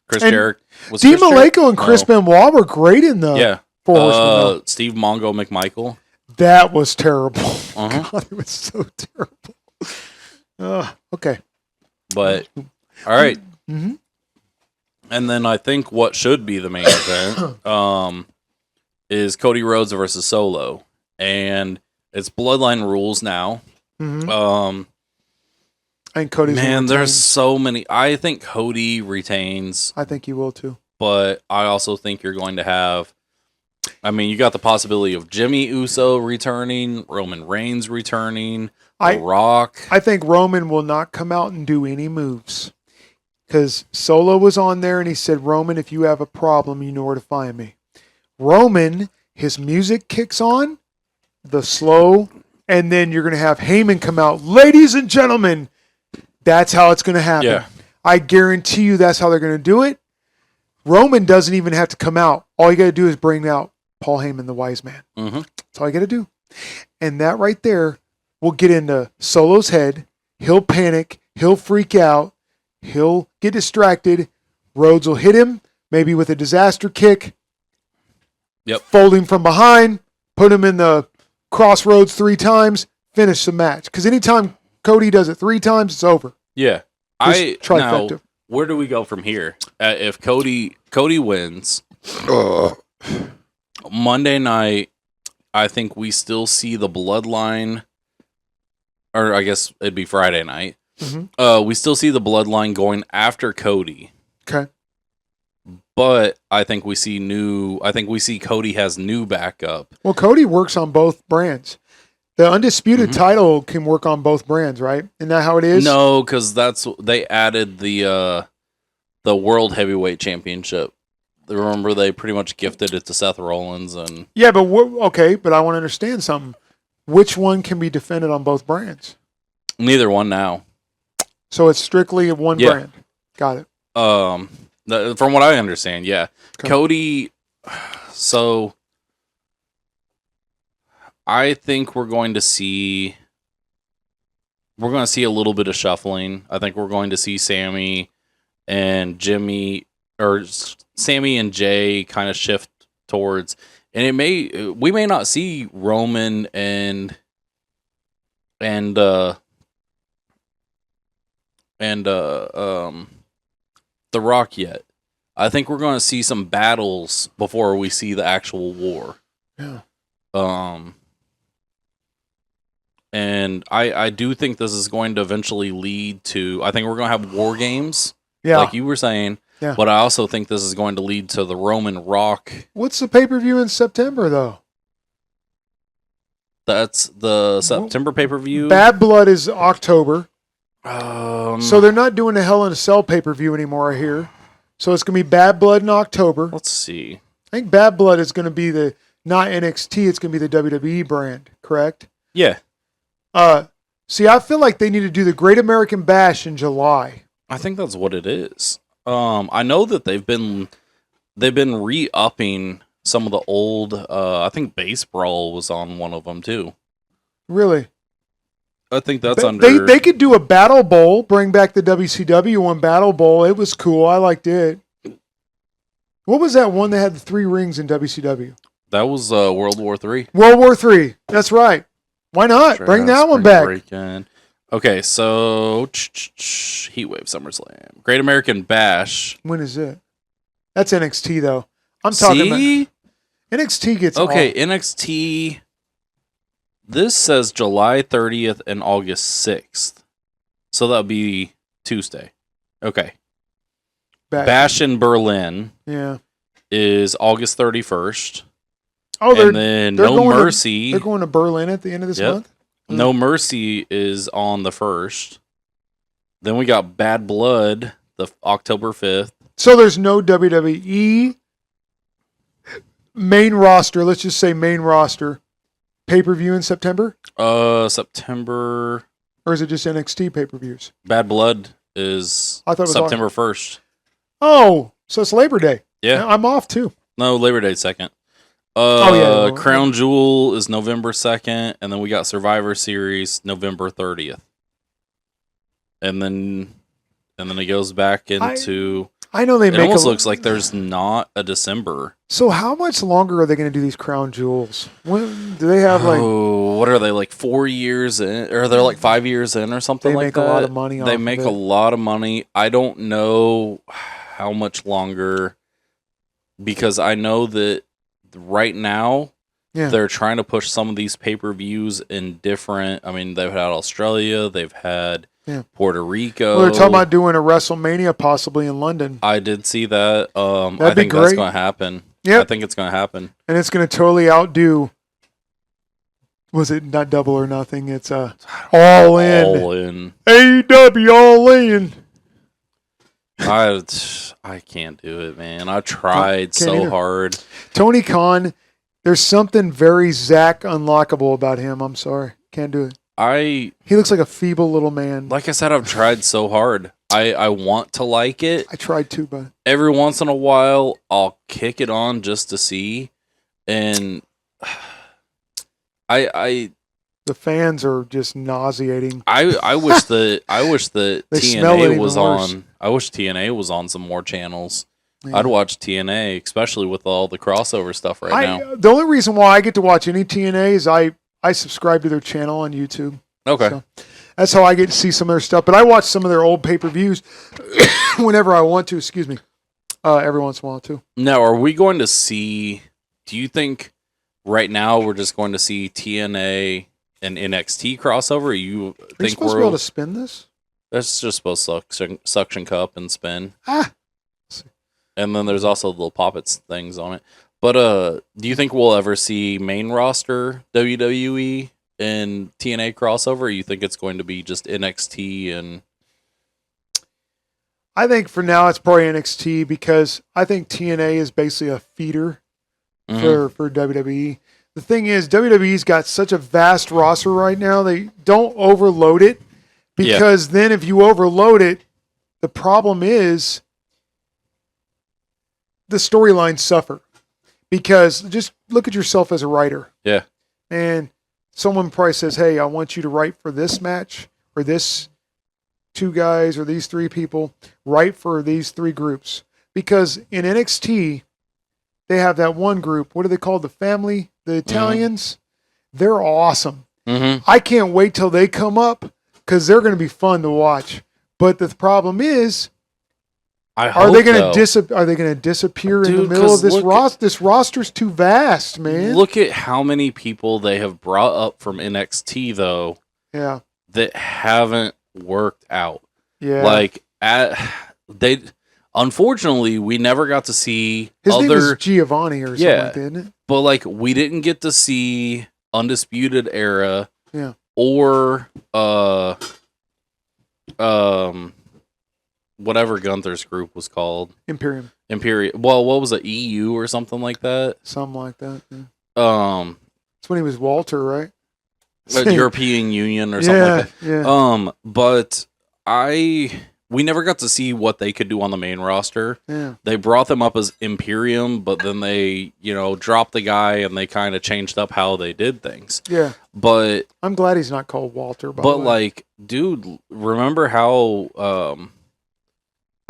Chris Jericho. Dean Malenko and Chris Benoit were great in the Four Horsemen. Steve Mongo McMichael. That was terrible. God, it was so terrible. Okay. But, all right. Mm-hmm. And then I think what should be the main event is Cody Rhodes versus Solo. And it's Bloodline rules now. Mm-hmm. And Cody's there's so many. I think Cody retains. I think he will too. But I also think you're going to have, you got the possibility of Jimmy Uso returning, Roman Reigns returning, The Rock. I think Roman will not come out and do any moves. Because Solo was on there and he said, Roman, if you have a problem, you know where to find me. Roman, his music kicks on, the slow, and then you're going to have Heyman come out. Ladies and gentlemen, that's how it's going to happen. Yeah. I guarantee you that's how they're going to do it. Roman doesn't even have to come out. All you got to do is bring out Paul Heyman, the wise man. Mm-hmm. That's all you got to do. And that right there will get into Solo's head. He'll panic. He'll freak out. He'll get distracted. Rhodes will hit him, maybe with a disaster kick. Yep. Fold him from behind, put him in the crossroads 3 times, finish the match. Because anytime Cody does it 3 times, it's over. Yeah. Trifecta. Now, where do we go from here? If Cody wins, Monday night, I think we still see the Bloodline, or I guess it'd be Friday night. Mm-hmm. We still see the Bloodline going after Cody. Okay. But I think we see Cody has new backup. Well, Cody works on both brands. The undisputed title can work on both brands, right? Isn't that how it is? No, because they added the World Heavyweight Championship. Remember, they pretty much gifted it to Seth Rollins and. Yeah, but but I want to understand something. Which one can be defended on both brands? Neither one now. So it's strictly one brand. Got it. From what I understand, yeah. Okay. Cody. So I think we're going to see a little bit of shuffling. I think we're going to see Sammy and Jimmy, or Sammy and Jay kind of shift towards, and we may not see Roman and The Rock yet. I think we're going to see some battles before we see the actual war. Yeah. And I do think this is going to eventually lead to, I think we're going to have war games, Yeah. like you were saying. Yeah. But I also think this is going to lead to the Roman Rock. What's the pay-per-view in September, though? That's the September pay-per-view. Bad Blood is October. So they're not doing the Hell in a Cell pay-per-view anymore, I hear. So it's going to be Bad Blood in October. Let's see. I think Bad Blood is going to be not NXT, it's going to be the WWE brand, correct? Yeah. See, I feel like they need to do the Great American Bash in July. I think that's what it is. I know that they've been re-upping some of the old, I think Base Brawl was on one of them too. Really? I think that's under... They could do a Battle Bowl, bring back the WCW one Battle Bowl. It was cool. I liked it. What was that one that had the 3 rings in WCW? That was World War III. World War III. That's right. Why not? Bring that one back. Breaking. Okay, so Heatwave SummerSlam. Great American Bash. When is it? That's NXT, though. I'm talking about... NXT gets okay, off. NXT... This says July 30th and August 6th. So that would be Tuesday. Okay. Bash in Berlin is August 31st. Oh, and then No Mercy. They're going to Berlin at the end of this month? No Mercy is on the 1st. Then we got Bad Blood, the October 5th. So there's no WWE. main roster, let's just say main roster, pay-per-view in September? September. Or is it just NXT pay-per-views? Bad Blood is I thought it was September 1st. Oh, so it's Labor Day. Yeah. I'm off too. No, Labor Day 2nd. Crown Jewel is November 2nd, and then we got Survivor Series November 30th. And then it goes back into... I know they it make almost looks like there's not a December. So how much longer are they going to do these Crown Jewels? When do they have like... Oh, what are they, like 4 years in? Or they're like 5 years in or something like that? They make a lot of money They make a lot of money. I don't know how much longer, because I know that right now they're trying to push some of these pay-per-views in different... I mean, they've had Australia, they've had... Puerto Rico. Well, they're talking about doing a WrestleMania possibly in London. I did see that. I think that's going to happen. Yep. I think it's going to happen. And it's going to totally outdo... Was it not Double or Nothing? It's All In. All In. AEW All In. I can't do it, man. I tried so hard. Tony Khan, there's something very Zach unlockable about him. I'm sorry. Can't do it. He looks like a feeble little man. Like I said, I've tried so hard. I want to like it. I tried too, but every once in a while I'll kick it on just to see, and the fans are just nauseating. I wish that TNA was worse. on. I wish TNA was on some more channels. Yeah. I'd watch TNA, especially with all the crossover stuff now. The only reason why I get to watch any TNA is I subscribe to their channel on YouTube. Okay. So that's how I get to see some of their stuff. But I watch some of their old pay-per-views whenever I want to. Excuse me. Every once in a while, too. Now, are we going to see... Do you think right now we're just going to see TNA and NXT crossover? Are you supposed to be able to spin this? That's just supposed to suction cup and spin. Ah. And then there's also little poppets things on it. But do you think we'll ever see main roster WWE and TNA crossover? Or you think it's going to be just NXT and... I think for now it's probably NXT, because I think TNA is basically a feeder for WWE. The thing is, WWE's got such a vast roster right now, they don't overload it, because then if you overload it, the problem is the storylines suffer. Because just look at yourself as a writer. Yeah. And someone probably says, hey, I want you to write for this match, or this 2 guys, or these 3 people. Write for these 3 groups. Because in NXT, they have that one group. What are they called? The family? The Italians? They're awesome. I can't wait till they come up, because they're going to be fun to watch. But the problem is... Are they going to disappear in the middle of this roster? This roster's too vast, man. Look at how many people they have brought up from NXT, though. Yeah. That haven't worked out. Yeah. Like unfortunately, we never got to see his name is Giovanni or something like that, isn't it? But like, we didn't get to see Undisputed Era. Yeah. Or whatever Gunther's group was called. Imperium. Well, what was it? EU or something like that? Something like that. Yeah. It's when he was Walter, right? European Union or something like that. Yeah. But we never got to see what they could do on the main roster. Yeah. They brought them up as Imperium, but then they, dropped the guy and they kind of changed up how they did things. Yeah. But I'm glad he's not called Walter, by the way. But like, dude, remember how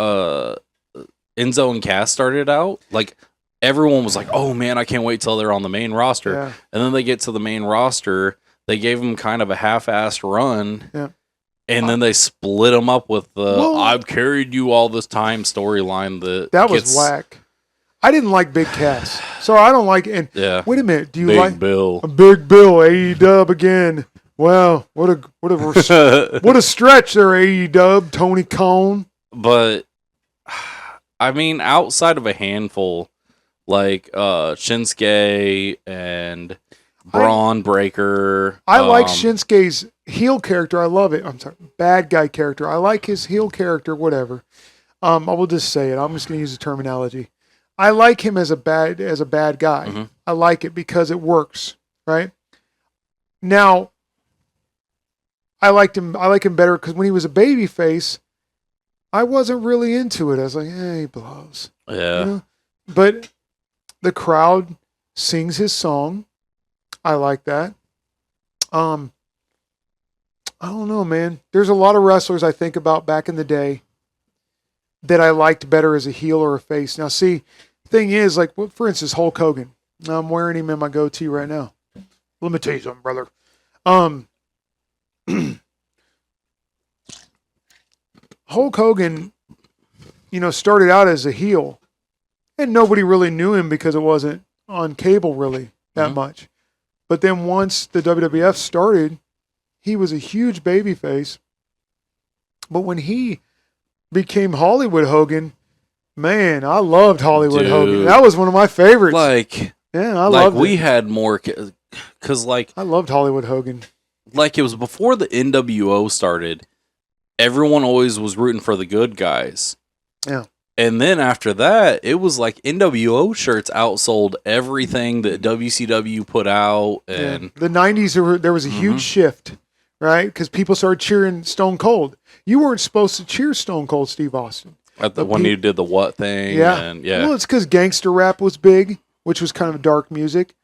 Enzo and Cass started out? Like, everyone was like, oh man, I can't wait till they're on the main roster. Yeah. And then they get to the main roster, they gave them kind of a half-assed run. Yeah. And then they split them up with the I've carried you all this time storyline that was whack. I didn't like Big Cass. So I don't like it. Wait a minute. Do you like Bill? Big Bill, AEW again. Wow, what a stretch there, AEW, Tony Khan. But I mean, outside of a handful, like Shinsuke and Braun Breaker. I like Shinsuke's heel character. I love it. I'm sorry, bad guy character. I like his heel character, whatever. I will just say it. I'm just going to use the terminology. I like him as a bad guy. Mm-hmm. I like it because it works, right? Now, I like him better because when he was a baby face, I wasn't really into it. I was like, he blows. Yeah. You know? But the crowd sings his song. I like that. I don't know, man. There's a lot of wrestlers I think about back in the day that I liked better as a heel or a face. Now, see, the thing is, like, for instance, Hulk Hogan. Now, I'm wearing him in my goatee right now. Let me tell you something, brother. Hulk Hogan, started out as a heel, and nobody really knew him because it wasn't on cable really that much. But then once the WWF started, he was a huge babyface. But when he became Hollywood Hogan, man, I loved Hollywood Hogan. That was one of my favorites. I loved it. We had more, because I loved Hollywood Hogan. Like, it was before the NWO started. Everyone always was rooting for the good guys. Yeah. And then after that, it was like NWO shirts outsold everything that WCW put out. And the 90s, there was a huge shift, right? Because people started cheering Stone Cold. You weren't supposed to cheer Stone Cold Steve Austin. When he did the what thing. Yeah. Well, it's because gangster rap was big, which was kind of dark music.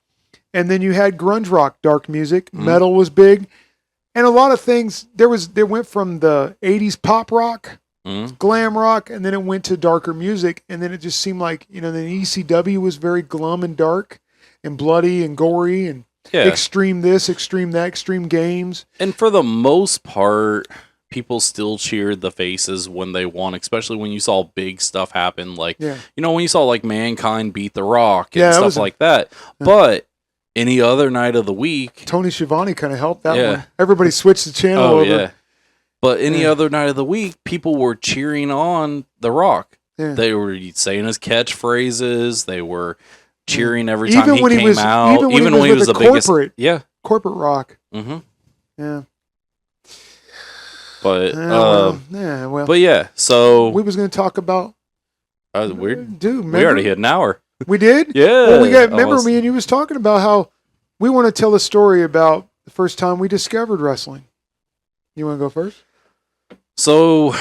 And then you had grunge rock, dark music. Metal was big. And a lot of things, they went from the 80s pop rock, glam rock, and then it went to darker music. And then it just seemed like, then ECW was very glum and dark and bloody and gory and extreme this, extreme that, extreme games. And for the most part, people still cheered the faces when they won, especially when you saw big stuff happen. Like, when you saw like Mankind beat The Rock and stuff like that. But any other night of the week, Tony Schiavone kind of helped that one. Everybody switched the channel over. Yeah. But any other night of the week, people were cheering on The Rock. Yeah. They were saying his catchphrases. They were cheering every time he came out. Even when he was the biggest. Corporate Rock. Mm-hmm. Yeah. But but yeah, so we was going to talk about. Weird, dude. We already hit an hour. We did? Yeah. Well, remember me and you was talking about how we want to tell a story about the first time we discovered wrestling. You want to go first? So,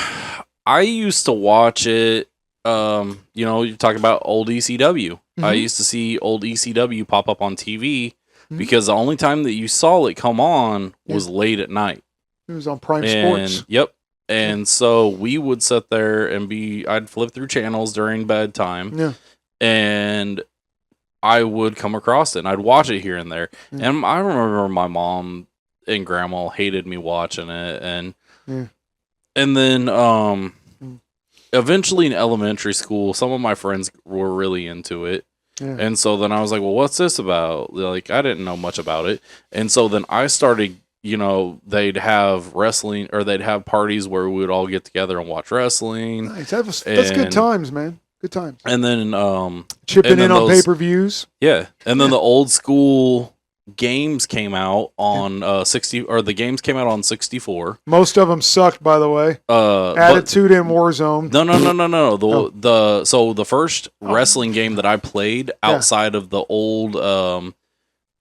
I used to watch it. You talk about old ECW. I used to see old ECW pop up on TV because the only time that you saw it come on was late at night. It was on Prime Sports. Yep. And so we would sit there and I'd flip through channels during bedtime. Yeah. And I would come across it and I'd watch it here and there. And I remember my mom and grandma hated me watching it. And then eventually in elementary school, some of my friends were really into it. Yeah. And so then I was like, well, what's this about? Like, I didn't know much about it. And so then I started, they'd have wrestling or they'd have parties where we would all get together and watch wrestling. Nice. That's good times, man. Good times. And then chipping in on pay-per-views. Yeah. And then the old school games came out on the games came out on 64. Most of them sucked, by the way. Attitude and Warzone. No. So the first wrestling game that I played outside of the old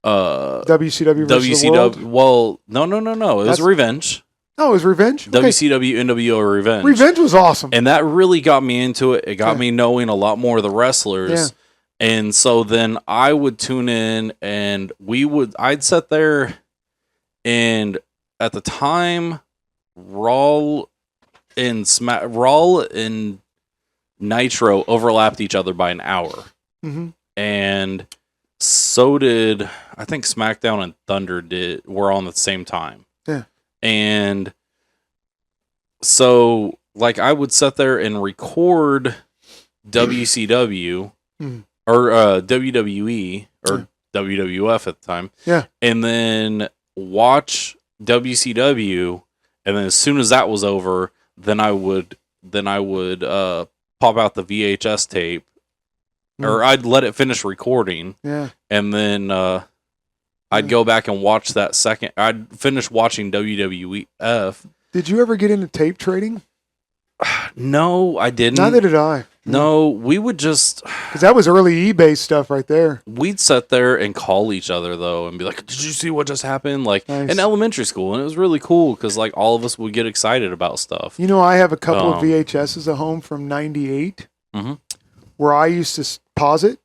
WCW versus the World? Well, no. It was Revenge. Oh, it was Revenge? Okay. WCW, NWO, Revenge. Revenge was awesome. And that really got me into it. It got me knowing a lot more of the wrestlers. Yeah. And so then I would tune in and I'd sit there and at the time, Raw and Nitro overlapped each other by an hour. Mm-hmm. And so did, I think SmackDown and Thunder were on at the same time. Yeah. And so, like, I would sit there and record WCW or WWE or WWF at the time. Yeah. And then watch WCW. And then as soon as that was over, then I would pop out the VHS tape. Or I'd let it finish recording. Yeah. And then I'd go back and watch that second. I'd finish watching WWF. Did you ever get into tape trading? No, I didn't. Neither did I. No, we would just Because that was early eBay stuff right there. we'd sit there and call each other though and be like, "Did you see what just happened?" Like Nice. in elementary school, and it was really cool because like all of us would get excited about stuff. You know, I have a couple of Um, VHSs at home from '98 Mhm. where I used to pause it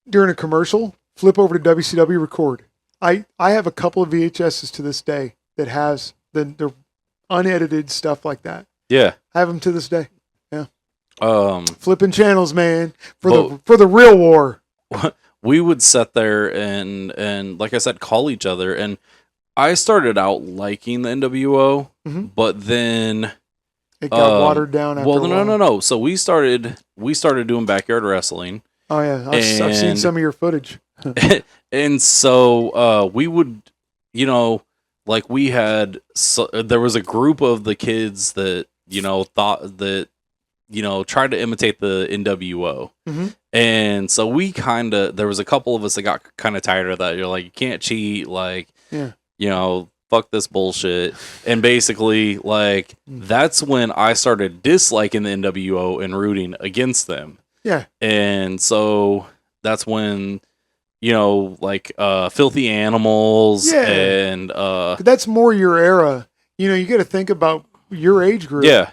during a commercial, flip over to WCW, record. I have a couple of VHSs to this day that has the unedited stuff like that. Yeah. I have them to this day. Flipping channels, man, for the real war. We would sit there and like I said, call each other. And I started out liking the NWO, Mhm. but then It got watered down after well, a while. no. So we started doing backyard wrestling. Oh yeah, I've seen And- some of your footage. And so we would, you know, like we had, there was a group of the kids that, you know, thought that, you know, tried to imitate the NWO. Mhm. And so there was a couple of us that got kind of tired of that. You're like, you can't cheat. Like, Yeah. you know, fuck this bullshit. And basically, like, that's when I started disliking the NWO and rooting against them. Yeah. And so that's when, you know, like Filthy Animals Yeah. and That's more your era. You know, you got to think about your age group. yeah.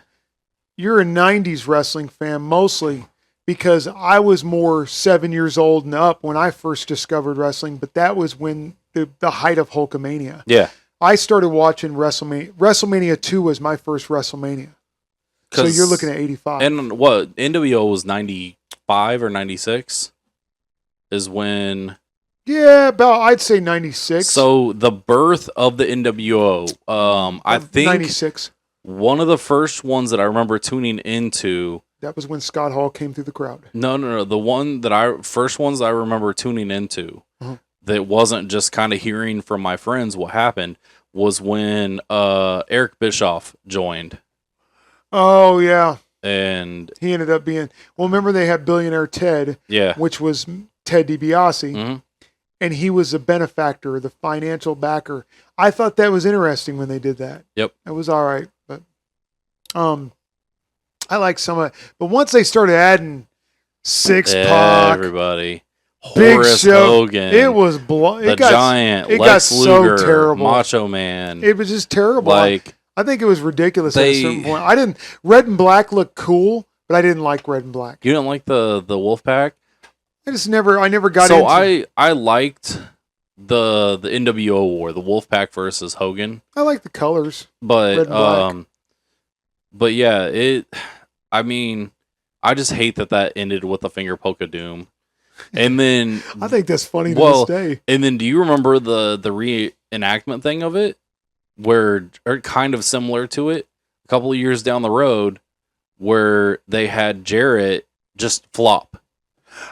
You're a 90s wrestling fan mostly because I was more 7 years old and up when I first discovered wrestling, but that was when the height of Hulkamania. Yeah. I started watching WrestleMania. WrestleMania 2 was my first WrestleMania. So you're looking at 85. And what, NWO was 95 or 96 is when. Yeah, about I'd say 96. So the birth of the NWO, I think 96. one of the first ones that I remember tuning into. That was when Scott Hall came through the crowd. No. The first ones I remember tuning into that wasn't just kind of hearing from my friends what happened was when Eric Bischoff joined. Oh, yeah. And He ended up being, well, remember they had Billionaire Ted, yeah. which was Ted DiBiase, Mhm. and he was the benefactor, the financial backer. I thought that was interesting when they did that. Yep. It was all right, but I like some of it. But once they started adding Six Pac, Everybody. Big Horace Show, Hogan. it was the Giant. it Lex got so Luger. terrible. Macho Man. It was just terrible. Like, I think it was ridiculous at a They- certain point. I didn't. Red and Black looked cool, but I didn't like Red and Black. you didn't like the Wolfpack? I never got So into. I liked the NWO war, the Wolfpack versus Hogan. I like the colors. But Red and black. but yeah, I mean, I just hate that ended with a finger poke of doom. And then I think that's funny to Well, this day. and then do you remember the reenactment thing of it? Or kind of similar to it, a couple of years down the road, where they had Jarrett just flop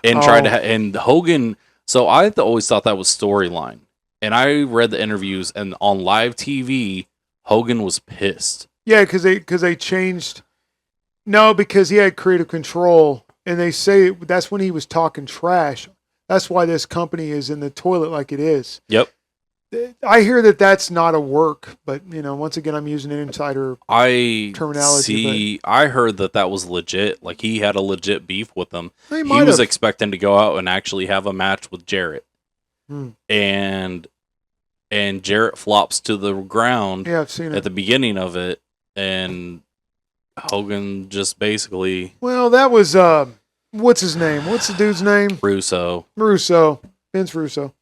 and tried to and Hogan. So I always thought that was storyline, and I read the interviews, and on live TV, Hogan was pissed. Yeah, because they changed. No, because he had creative control, and they say that's when he was talking trash. That's why this company is in the toilet like it is. Yep. I hear that that's not a work, but you know, once again, I'm using an insider. I Terminology, see. I heard that was legit. Like he had a legit beef with them. He He might was have. expecting to go out and actually have a match with Jarrett, Hmm. and Jarrett flops to the ground Yeah, I've seen at it. the beginning of it, and Hogan just basically Well, that was what's his name? What's the dude's name? Russo. Vince Russo.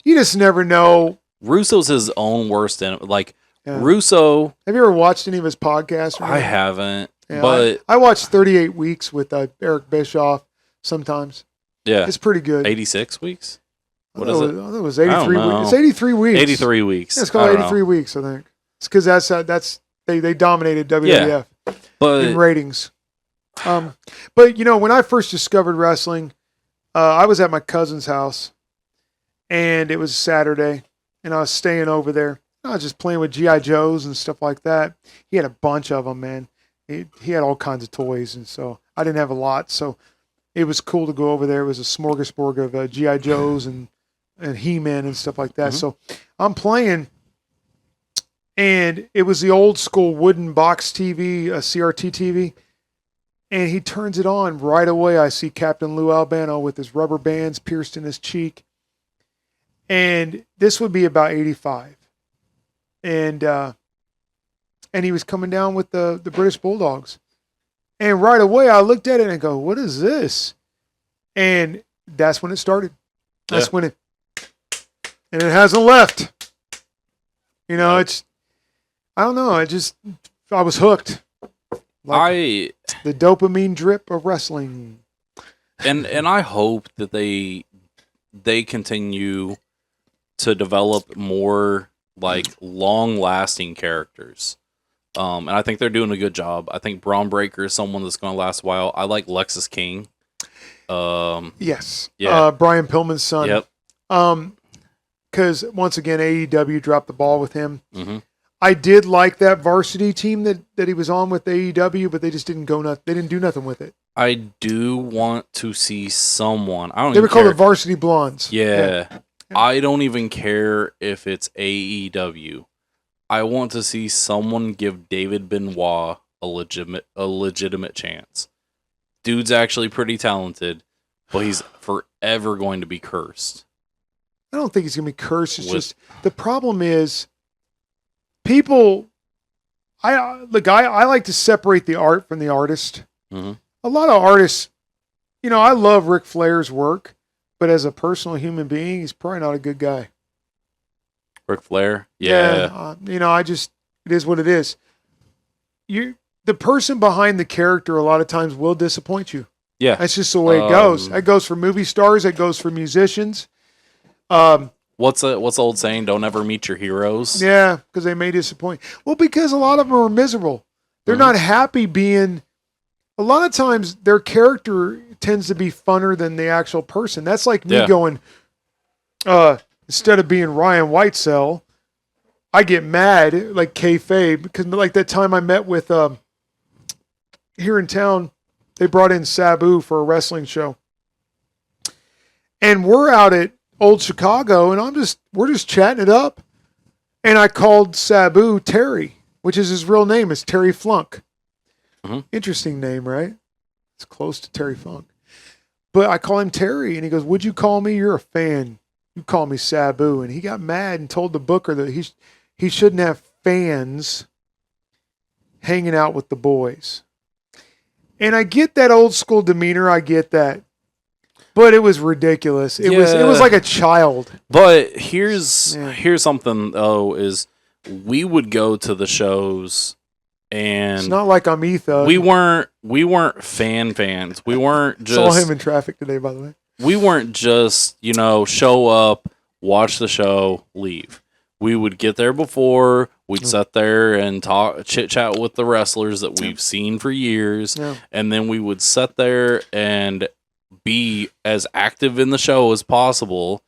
You just never know. Russo's his own worst enemy. Like Yeah. Russo, Have you ever watched any of his podcasts? Or I anything? haven't, Yeah, but I watched 38 Weeks with Eric Bischoff sometimes. yeah, It's pretty good. 86 weeks. What I is thought it? I thought it was I 83 don't weeks. know. It's 83 weeks. 83 weeks. Yeah, it's I called don't know. 83 weeks, I think. It's because that's they dominated WWF in But ratings. But you know, when I first discovered wrestling, I was at my cousin's house, and it was Saturday, and I was staying over there. I was just playing with GI Joes and stuff like that. He had a bunch of them, man. He had all kinds of toys, and so I didn't have a lot, so it was cool to go over there. It was a smorgasbord of GI Joes and He-Man and stuff like that. Mhm. So I'm playing, and it was the old school wooden box TV, a CRT TV. And he turns it on right away. I see Captain Lou Albano with his rubber bands pierced in his cheek. And this would be about 85. And he was coming down with the British Bulldogs. And right away I looked at it and go, what is this? And that's when it started. That's when and it hasn't left. You know, it's, I don't know. I was hooked. Like the dopamine drip of wrestling. And I hope that they continue to develop more like long-lasting characters. And I think they're doing a good job. I think Braun Breaker is someone that's going to last a while. I like Lexus King. Yes. Yeah. Brian Pillman's son. Yep. Because once again, AEW dropped the ball with him. Mm-hmm. I did like that varsity team that he was on with AEW, but they just didn't go They didn't do nothing with it. I do want to see someone. I don't. They were called care. the Varsity Blondes. Yeah. I don't even care if it's AEW. I want to see someone give David Benoit a legitimate chance. Dude's actually pretty talented, but he's forever going to be cursed. I don't think he's going to be cursed. It's just the problem is people. I like to separate the art from the artist. Mm-hmm. A lot of artists, I love Ric Flair's work, but as a personal human being, he's probably not a good guy. Ric Flair, yeah. It is what it is. The person behind the character a lot of times will disappoint you. Yeah, that's just the way it goes. That goes for movie stars. That goes for musicians. What's the old saying? Don't ever meet your heroes. Yeah, because they may disappoint. Well, because a lot of them are miserable. They're not happy being. A lot of times, their character tends to be funner than the actual person. That's like me going. Instead of being Ryan Whitesell, I get mad like kayfabe because like that time I met with here in town, they brought in Sabu for a wrestling show, and we're out at Old Chicago, and we're just chatting it up, and I called Sabu Terry, which is his real name. It's Terry Flunk. Mm-hmm. Interesting name, right? It's close to Terry Funk, but I call him Terry, and he goes, "Would you call me? You're a fan. You call me Sabu." And he got mad and told the booker that he shouldn't have fans hanging out with the boys. And I get that old school demeanor. I get that. But it was ridiculous. It was like a child. But here's something though, is we would go to the shows and it's not like I'm Ethan. We weren't fans. We weren't just saw him in traffic today, by the way. We weren't just, show up, watch the show, leave. We would get there before, we'd sit there and talk, chit-chat with the wrestlers that we've seen for years, and then we would sit there and be as active in the show as possible.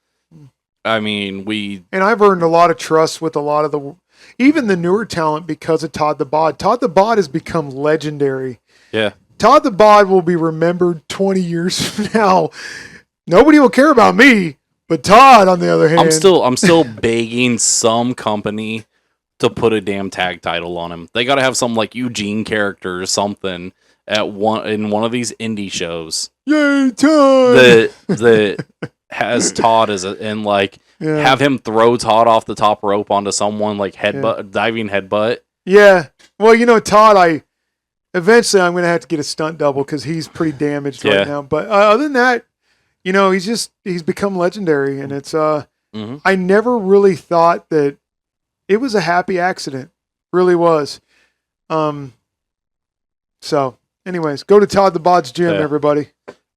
I mean, And I've earned a lot of trust with a lot of even the newer talent because of Todd the Bod. Todd the Bod has become legendary. Yeah. Todd the Bod will be remembered 20 years from now. Nobody will care about me, but Todd, on the other hand, I'm still begging some company to put a damn tag title on him. They got to have some like Eugene character or something in one of these indie shows. Yay, Todd! That has Todd have him throw Todd off the top rope onto someone like diving headbutt. Yeah, well, Todd, eventually I'm going to have to get a stunt double because he's pretty damaged right now. But other than that. He's become legendary, and it's I never really thought that it was a happy accident. Really was. So anyways, go to Todd the Bod's gym, everybody.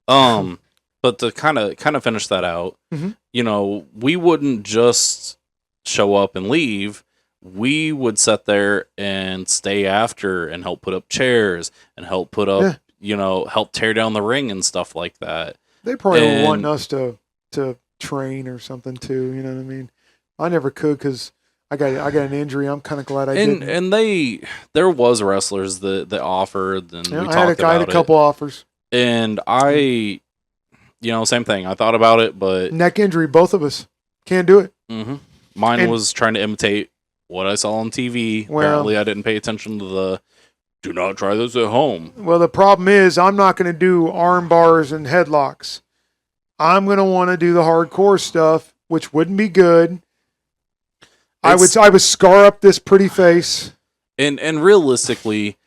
But to kind of finish that out, we wouldn't just show up and leave. We would sit there and stay after and help put up chairs and help put up, help tear down the ring and stuff like that. They probably were wanting us to train or something too. You know what I mean? I never could because I got an injury. I'm kind of glad I didn't. And there was wrestlers that offered, and we talked about it. I had a couple offers. And I, same thing. I thought about it, but neck injury, both of us can't do it. Mm-hmm. Mine was trying to imitate what I saw on TV. Apparently, I didn't pay attention to do not try this at home. Well, the problem is I'm not going to do arm bars and headlocks. I'm going to want to do the hardcore stuff, which wouldn't be good. I would scar up this pretty face. And realistically,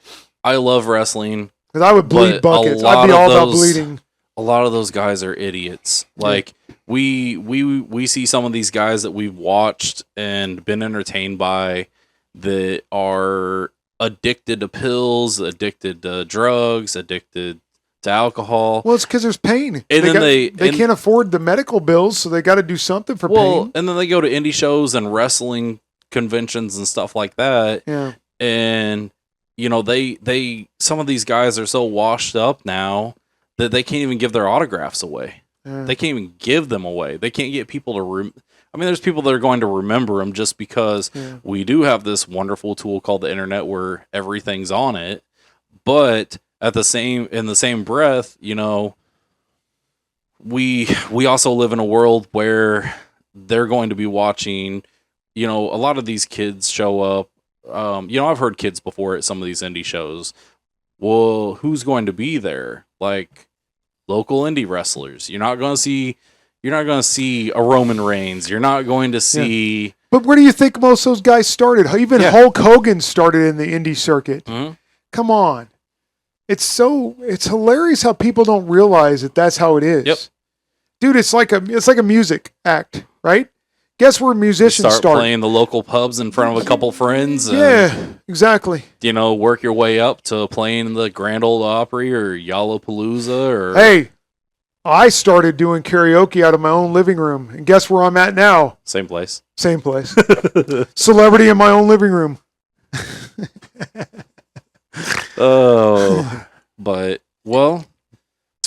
I love wrestling. Because I would bleed buckets. I'd be all about bleeding. A lot of those guys are idiots. Like we see some of these guys that we've watched and been entertained by that are addicted to pills, addicted to drugs, addicted to alcohol. Well, it's because there's pain. And they can't afford the medical bills, so they got to do something for pain. And then they go to indie shows and wrestling conventions and stuff like that. Yeah. And you know, they some of these guys are so washed up now that they can't even give their autographs away. Yeah. They can't even give them away. They can't get people to I mean, there's people that are going to remember them just because we do have this wonderful tool called the internet where everything's on it. But in the same breath, you know, we also live in a world where they're going to be watching, you know, a lot of these kids show up. You know, I've heard kids before at some of these indie shows. Well, who's going to be there? Like local indie wrestlers. You're not going to see a Roman Reigns. You're not going to see. Yeah. But where do you think most of those guys started? Even Hulk Hogan started in the indie circuit. Mm-hmm. Come on. It's hilarious how people don't realize that that's how it is. Yep. Dude, it's like a music act, right? Guess where musicians start playing the local pubs in front of a couple friends. And, yeah, exactly. You know, work your way up to playing the Grand Ole Opry or Yallapalooza. Or hey, I started doing karaoke out of my own living room, and guess where I'm at now? Same place. Same place. Celebrity in my own living room. Oh, but well.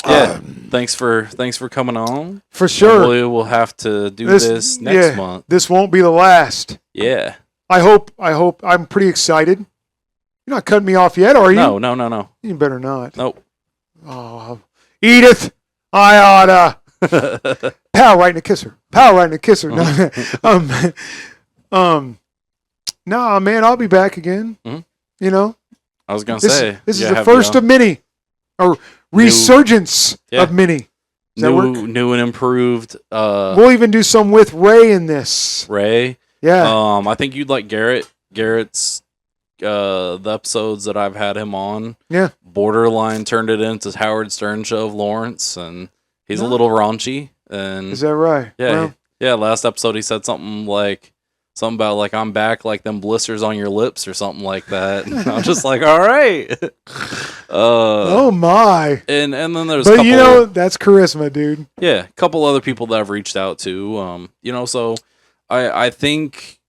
Yeah, thanks for coming on. For sure. We'll have to do this next month. This won't be the last. Yeah. I hope. I'm pretty excited. You're not cutting me off yet, are you? No. You better not. Nope. Oh, Edith, I oughta. Pow, right in the kisser. Pow, right in the kisser. Nah, man, I'll be back again. Mm-hmm. You know? I was going to say. This is the first of many. Or resurgence of mini. Does that work? New and improved. We'll even do some with Ray in this. Ray? Yeah. I think you'd like Garrett. Garrett's the episodes that I've had him on. Yeah. Borderline turned it into Howard Stern show of Lawrence, and he's a little raunchy. And is that right? Yeah. Well, last episode he said something about like I'm back like them blisters on your lips or something like that. And I'm just like, all right. Oh my. And then there's but you know, that's charisma, dude. Yeah, a couple other people that I've reached out to. You know, so I think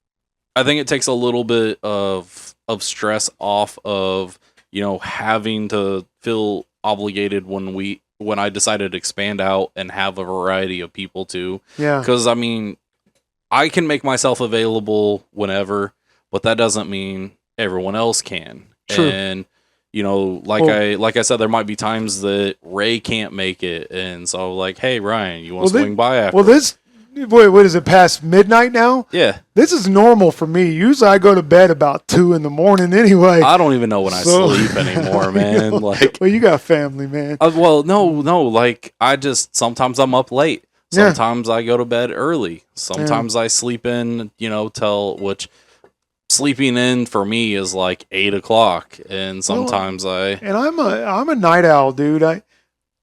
it takes a little bit of stress off of, you know, having to feel obligated when I decided to expand out and have a variety of people too. Yeah. Because I mean, I can make myself available whenever, but that doesn't mean everyone else can. True. And you know, like I said, there might be times that Ray can't make it, and so like, hey Ryan, you want to swing by after? Well, what is it, past midnight now? Yeah. This is normal for me. Usually I go to bed about 2 a.m. anyway. I don't even know when I sleep anymore, man. Like, well, you got family, man. No. Like, sometimes I'm up late. Sometimes I go to bed early. Sometimes I sleep in, you know, which sleeping in for me is like 8 o'clock. And sometimes And I'm a night owl, dude.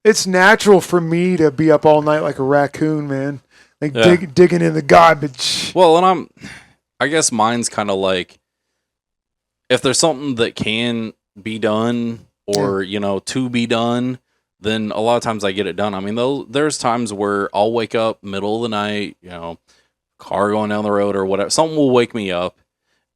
It's natural for me to be up all night like a raccoon, man. Like digging in the garbage. Well, and I guess mine's kind of like, if there's something that can be done or, you know, to be done, then a lot of times I get it done. I mean, there's times where I'll wake up middle of the night, you know, car going down the road or whatever. Something will wake me up.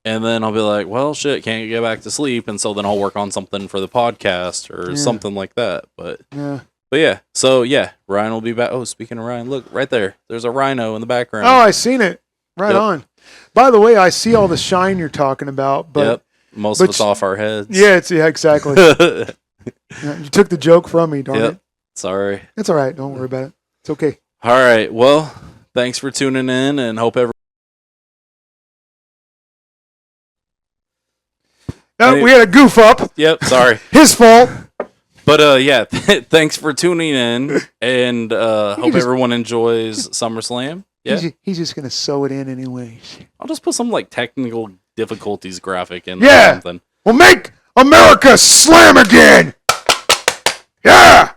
And then I'll be like, well, shit, can't get back to sleep. And so then I'll work on something for the podcast or something like that. But yeah. So yeah, Ryan will be back. Oh, speaking of Ryan, look right there. There's a rhino in the background. Oh, I seen it. Right on. By the way, I see all the shine you're talking about, but most of it's off our heads. Yeah, exactly. You took the joke from me, darn it. Sorry. It's all right. Don't worry about it. It's okay. All right. Well, thanks for tuning in, and hope everyone. We had a goof up. Yep, sorry. His fault. But yeah, thanks for tuning in, and hope everyone enjoys SummerSlam. Yeah, He's just gonna sew it in anyways. I'll just put some like technical difficulties graphic in Yeah. or something. We'll make America slam again. Yeah.